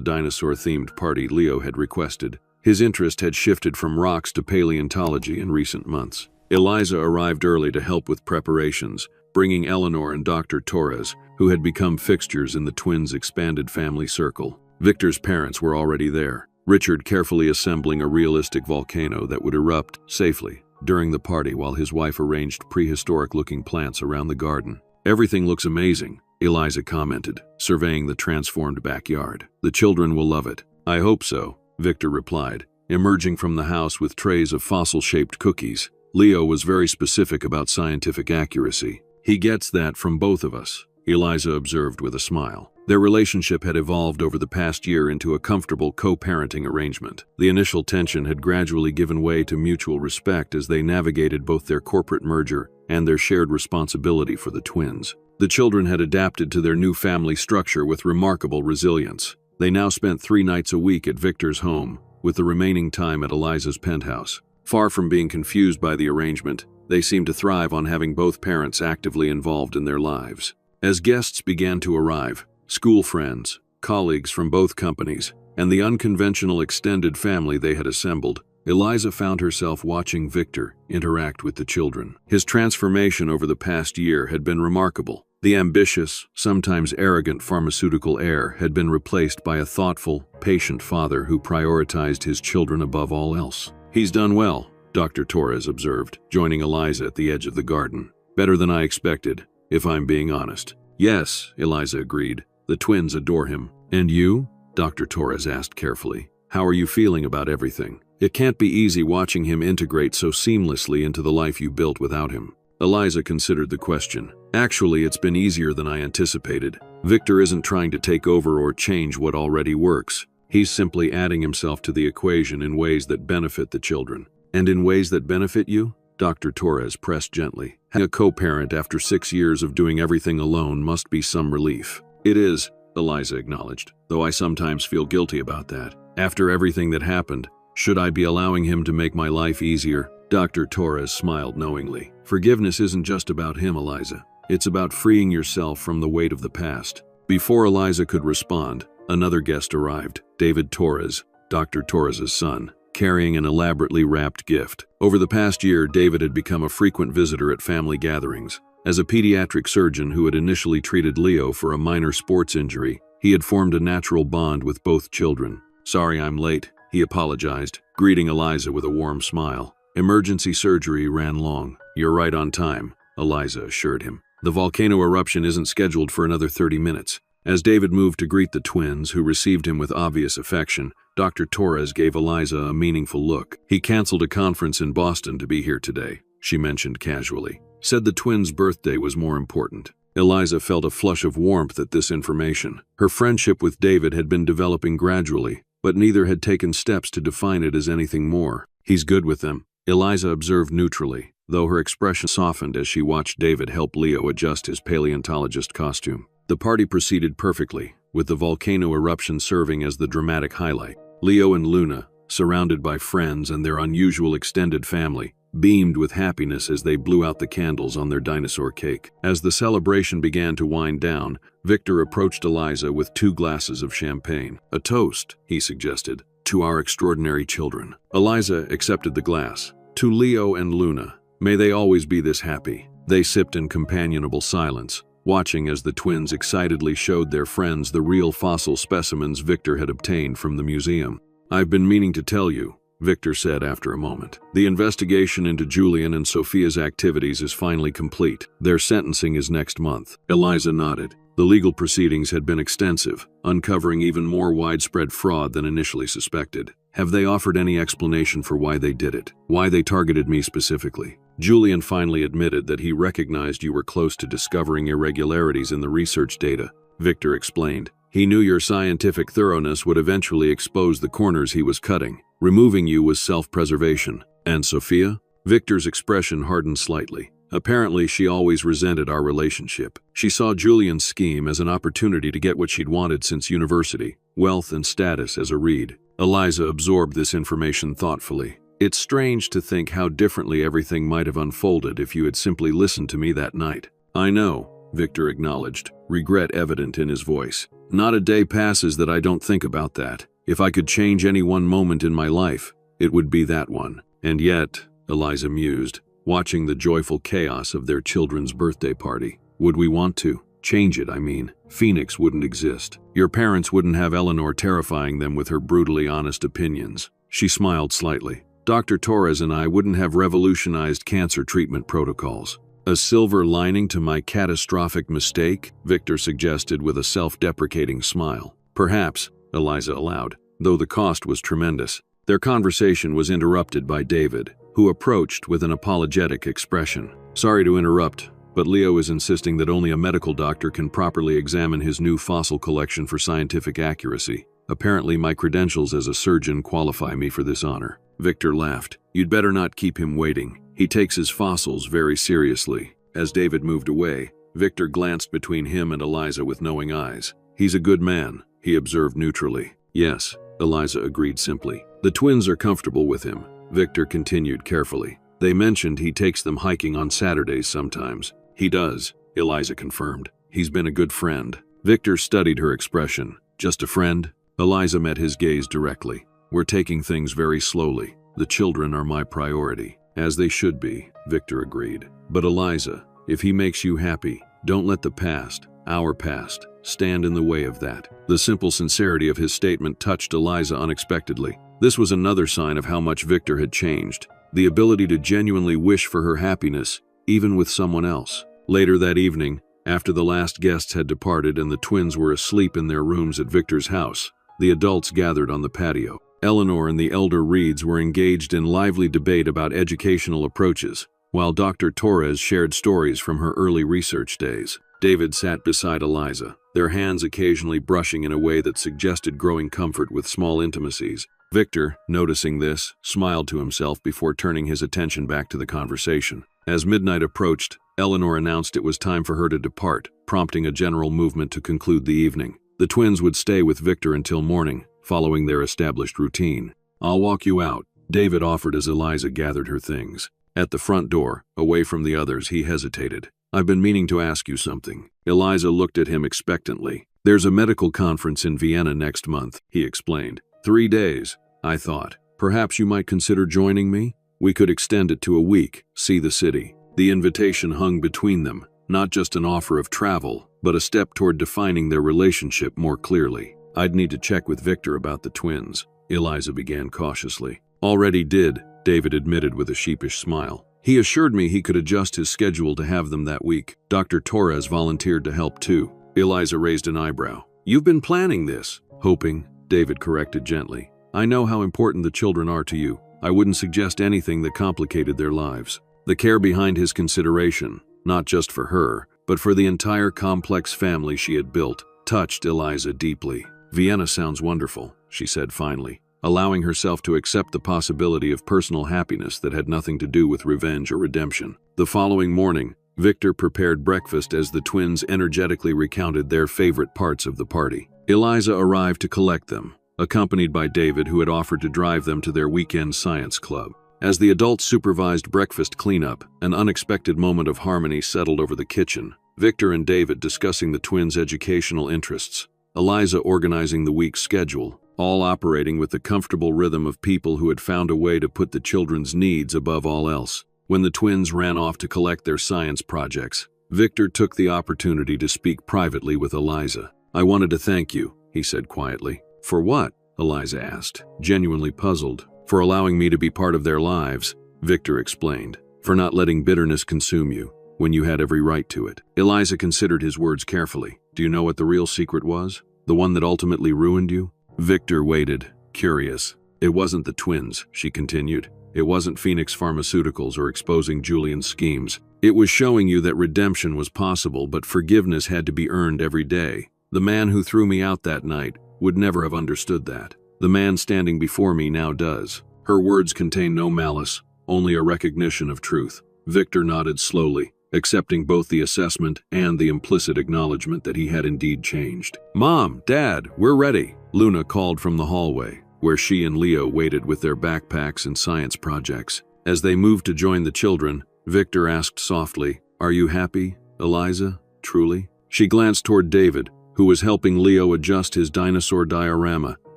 dinosaur-themed party Leo had requested. His interest had shifted from rocks to paleontology in recent months. Eliza arrived early to help with preparations, bringing Eleanor and Dr. Torres, who had become fixtures in the twins' expanded family circle. Victor's parents were already there, Richard carefully assembling a realistic volcano that would erupt safely during the party while his wife arranged prehistoric-looking plants around the garden. "Everything looks amazing," Eliza commented, surveying the transformed backyard. "The children will love it." "I hope so," Victor replied, emerging from the house with trays of fossil-shaped cookies. Leo was very specific about scientific accuracy. "He gets that from both of us," Eliza observed with a smile. Their relationship had evolved over the past year into a comfortable co-parenting arrangement. The initial tension had gradually given way to mutual respect as they navigated both their corporate merger and their shared responsibility for the twins. The children had adapted to their new family structure with remarkable resilience. They now spent 3 nights a week at Victor's home, with the remaining time at Eliza's penthouse. Far from being confused by the arrangement, they seemed to thrive on having both parents actively involved in their lives. As guests began to arrive, school friends, colleagues from both companies, and the unconventional extended family they had assembled, Eliza found herself watching Victor interact with the children. His transformation over the past year had been remarkable. The ambitious, sometimes arrogant pharmaceutical heir had been replaced by a thoughtful, patient father who prioritized his children above all else. "He's done well," Dr. Torres observed, joining Eliza at the edge of the garden. "Better than I expected, if I'm being honest." "Yes," Eliza agreed. "The twins adore him." "And you?" Dr. Torres asked carefully. "How are you feeling about everything? It can't be easy watching him integrate so seamlessly into the life you built without him." Eliza considered the question. "Actually, it's been easier than I anticipated. Victor isn't trying to take over or change what already works. He's simply adding himself to the equation in ways that benefit the children." "And in ways that benefit you?" Dr. Torres pressed gently. "Having a co-parent after 6 years of doing everything alone must be some relief." "It is," Eliza acknowledged, "though I sometimes feel guilty about that. After everything that happened, should I be allowing him to make my life easier?" Dr. Torres smiled knowingly. "Forgiveness isn't just about him, Eliza. It's about freeing yourself from the weight of the past." Before Eliza could respond, another guest arrived, David Torres, Dr. Torres's son, carrying an elaborately wrapped gift. Over the past year, David had become a frequent visitor at family gatherings. As a pediatric surgeon who had initially treated Leo for a minor sports injury, he had formed a natural bond with both children. "Sorry I'm late," he apologized, greeting Eliza with a warm smile. "Emergency surgery ran long." "You're right on time," Eliza assured him. "The volcano eruption isn't scheduled for another 30 minutes. As David moved to greet the twins, who received him with obvious affection, Dr. Torres gave Eliza a meaningful look. "He canceled a conference in Boston to be here today," she mentioned casually. "Said the twins' birthday was more important." Eliza felt a flush of warmth at this information. Her friendship with David had been developing gradually, but neither had taken steps to define it as anything more. "He's good with them," Eliza observed neutrally, though her expression softened as she watched David help Leo adjust his paleontologist costume. The party proceeded perfectly, with the volcano eruption serving as the dramatic highlight. Leo and Luna, surrounded by friends and their unusual extended family, beamed with happiness as they blew out the candles on their dinosaur cake. As the celebration began to wind down, Victor approached Eliza with 2 glasses of champagne. "A toast," he suggested, "to our extraordinary children." Eliza accepted the glass. "To Leo and Luna. May they always be this happy." They sipped in companionable silence, watching as the twins excitedly showed their friends the real fossil specimens Victor had obtained from the museum. "I've been meaning to tell you," Victor said after a moment. "The investigation into Julian and Sophia's activities is finally complete. Their sentencing is next month." Eliza nodded. The legal proceedings had been extensive, uncovering even more widespread fraud than initially suspected. "Have they offered any explanation for why they did it? Why they targeted me specifically?" Julian finally admitted that he recognized you were close to discovering irregularities in the research data, Victor explained. He knew your scientific thoroughness would eventually expose the corners he was cutting. Removing you was self-preservation. And Sophia? Victor's expression hardened slightly. Apparently, she always resented our relationship. She saw Julian's scheme as an opportunity to get what she'd wanted since university, wealth and status as a Reed. Eliza absorbed this information thoughtfully. It's strange to think how differently everything might have unfolded if you had simply listened to me that night. I know, Victor acknowledged, regret evident in his voice. Not a day passes that I don't think about that. If I could change any one moment in my life, it would be that one. And yet, Eliza mused, watching the joyful chaos of their children's birthday party. Would we want to? Change it, I mean. Phoenix wouldn't exist. Your parents wouldn't have Eleanor terrifying them with her brutally honest opinions. She smiled slightly. Dr. Torres and I wouldn't have revolutionized cancer treatment protocols. A silver lining to my catastrophic mistake? Victor suggested with a self-deprecating smile. Perhaps, Eliza allowed, though the cost was tremendous. Their conversation was interrupted by David, who approached with an apologetic expression. Sorry to interrupt, but Leo is insisting that only a medical doctor can properly examine his new fossil collection for scientific accuracy. Apparently, my credentials as a surgeon qualify me for this honor. Victor laughed. You'd better not keep him waiting. He takes his fossils very seriously. As David moved away, Victor glanced between him and Eliza with knowing eyes. He's a good man, he observed neutrally. Yes, Eliza agreed simply. The twins are comfortable with him, Victor continued carefully. They mentioned he takes them hiking on Saturdays sometimes. He does, Eliza confirmed. He's been a good friend. Victor studied her expression. Just a friend? Eliza met his gaze directly. We're taking things very slowly. The children are my priority. As they should be, Victor agreed. But Eliza, if he makes you happy, don't let the past, our past, stand in the way of that. The simple sincerity of his statement touched Eliza unexpectedly. This was another sign of how much Victor had changed. The ability to genuinely wish for her happiness, even with someone else. Later that evening, after the last guests had departed and the twins were asleep in their rooms at Victor's house, the adults gathered on the patio. Eleanor and the elder Reeds were engaged in lively debate about educational approaches, while Dr. Torres shared stories from her early research days. David sat beside Eliza, their hands occasionally brushing in a way that suggested growing comfort with small intimacies. Victor, noticing this, smiled to himself before turning his attention back to the conversation. As midnight approached, Eleanor announced it was time for her to depart, prompting a general movement to conclude the evening. The twins would stay with Victor until morning, following their established routine. I'll walk you out, David offered as Eliza gathered her things. At the front door, away from the others, he hesitated. I've been meaning to ask you something. Eliza looked at him expectantly. There's a medical conference in Vienna next month, he explained. 3 days, I thought. Perhaps you might consider joining me? We could extend it to a week, see the city. The invitation hung between them, not just an offer of travel, but a step toward defining their relationship more clearly. I'd need to check with Victor about the twins, Eliza began cautiously. Already did, David admitted with a sheepish smile. He assured me he could adjust his schedule to have them that week. Dr. Torres volunteered to help too. Eliza raised an eyebrow. You've been planning this. Hoping, David corrected gently. I know how important the children are to you. I wouldn't suggest anything that complicated their lives. The care behind his consideration, not just for her, but for the entire complex family she had built, touched Eliza deeply. Vienna sounds wonderful, she said finally, allowing herself to accept the possibility of personal happiness that had nothing to do with revenge or redemption. The following morning, Victor prepared breakfast as the twins energetically recounted their favorite parts of the party. Eliza arrived to collect them, accompanied by David, who had offered to drive them to their weekend science club. As the adults supervised breakfast cleanup, an unexpected moment of harmony settled over the kitchen. Victor and David discussing the twins' educational interests, Eliza organizing the week's schedule, all operating with the comfortable rhythm of people who had found a way to put the children's needs above all else. When the twins ran off to collect their science projects, Victor took the opportunity to speak privately with Eliza. I wanted to thank you, he said quietly. For what? Eliza asked, genuinely puzzled. For allowing me to be part of their lives, Victor explained. For not letting bitterness consume you, when you had every right to it. Eliza considered his words carefully. Do you know what the real secret was? The one that ultimately ruined you? Victor waited, curious. It wasn't the twins, she continued. It wasn't Phoenix Pharmaceuticals or exposing Julian's schemes. It was showing you that redemption was possible, but forgiveness had to be earned every day. The man who threw me out that night would never have understood that. The man standing before me now does. Her words contain no malice, only a recognition of truth. Victor nodded slowly, accepting both the assessment and the implicit acknowledgement that he had indeed changed. "Mom, Dad, we're ready," Luna called from the hallway, where she and Leo waited with their backpacks and science projects. As they moved to join the children, Victor asked softly, "Are you happy, Eliza? Truly?" She glanced toward David, who was helping Leo adjust his dinosaur diorama,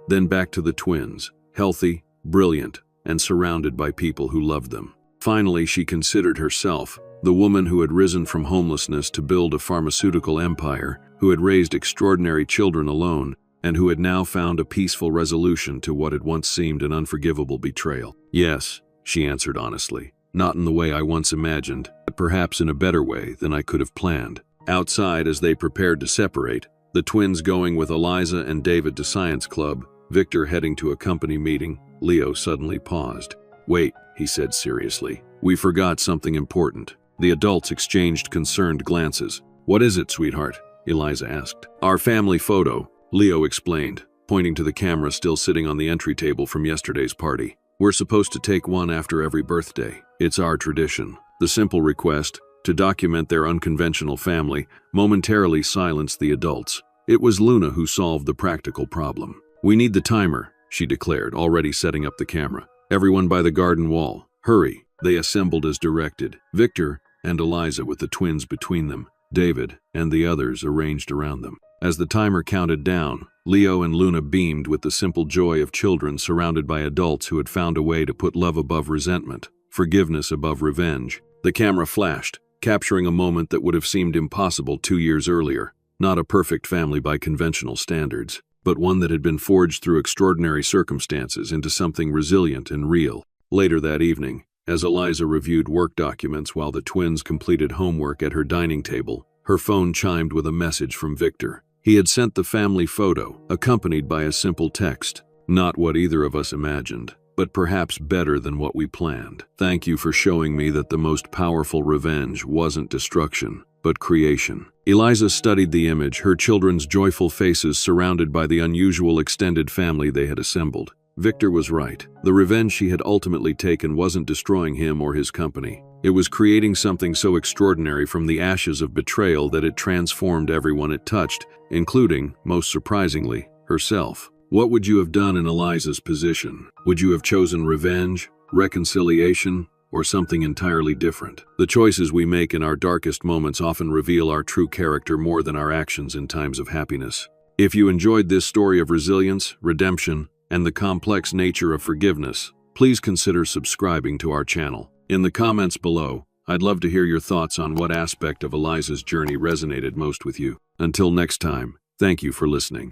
then back to the twins, healthy, brilliant, and surrounded by people who loved them. Finally, she considered herself, the woman who had risen from homelessness to build a pharmaceutical empire, who had raised extraordinary children alone, and who had now found a peaceful resolution to what had once seemed an unforgivable betrayal. "Yes," she answered honestly. "Not in the way I once imagined, but perhaps in a better way than I could have planned." Outside, as they prepared to separate, the twins going with Eliza and David to science club, Victor heading to a company meeting, Leo suddenly paused. "Wait," he said seriously. "We forgot something important." The adults exchanged concerned glances. "What is it, sweetheart?" Eliza asked. "Our family photo," Leo explained, pointing to the camera still sitting on the entry table from yesterday's party. "We're supposed to take one after every birthday. It's our tradition." The simple request, to document their unconventional family, momentarily silenced the adults. It was Luna who solved the practical problem. "We need the timer," she declared, already setting up the camera. "Everyone by the garden wall. Hurry." They assembled as directed, Victor and Eliza with the twins between them, David and the others arranged around them. As the timer counted down, Leo and Luna beamed with the simple joy of children surrounded by adults who had found a way to put love above resentment, forgiveness above revenge. The camera flashed, capturing a moment that would have seemed impossible 2 years earlier. Not a perfect family by conventional standards, but one that had been forged through extraordinary circumstances into something resilient and real. Later that evening, as Eliza reviewed work documents while the twins completed homework at her dining table, her phone chimed with a message from Victor. He had sent the family photo, accompanied by a simple text. "Not what either of us imagined, but perhaps better than what we planned. Thank you for showing me that the most powerful revenge wasn't destruction, but creation." Eliza studied the image, her children's joyful faces surrounded by the unusual extended family they had assembled. Victor was right. The revenge she had ultimately taken wasn't destroying him or his company. It was creating something so extraordinary from the ashes of betrayal that it transformed everyone it touched, including, most surprisingly, herself. What would you have done in Eliza's position? Would you have chosen revenge, reconciliation, or something entirely different? The choices we make in our darkest moments often reveal our true character more than our actions in times of happiness. If you enjoyed this story of resilience, redemption, and the complex nature of forgiveness, please consider subscribing to our channel. In the comments below, I'd love to hear your thoughts on what aspect of Eliza's journey resonated most with you. Until next time, thank you for listening.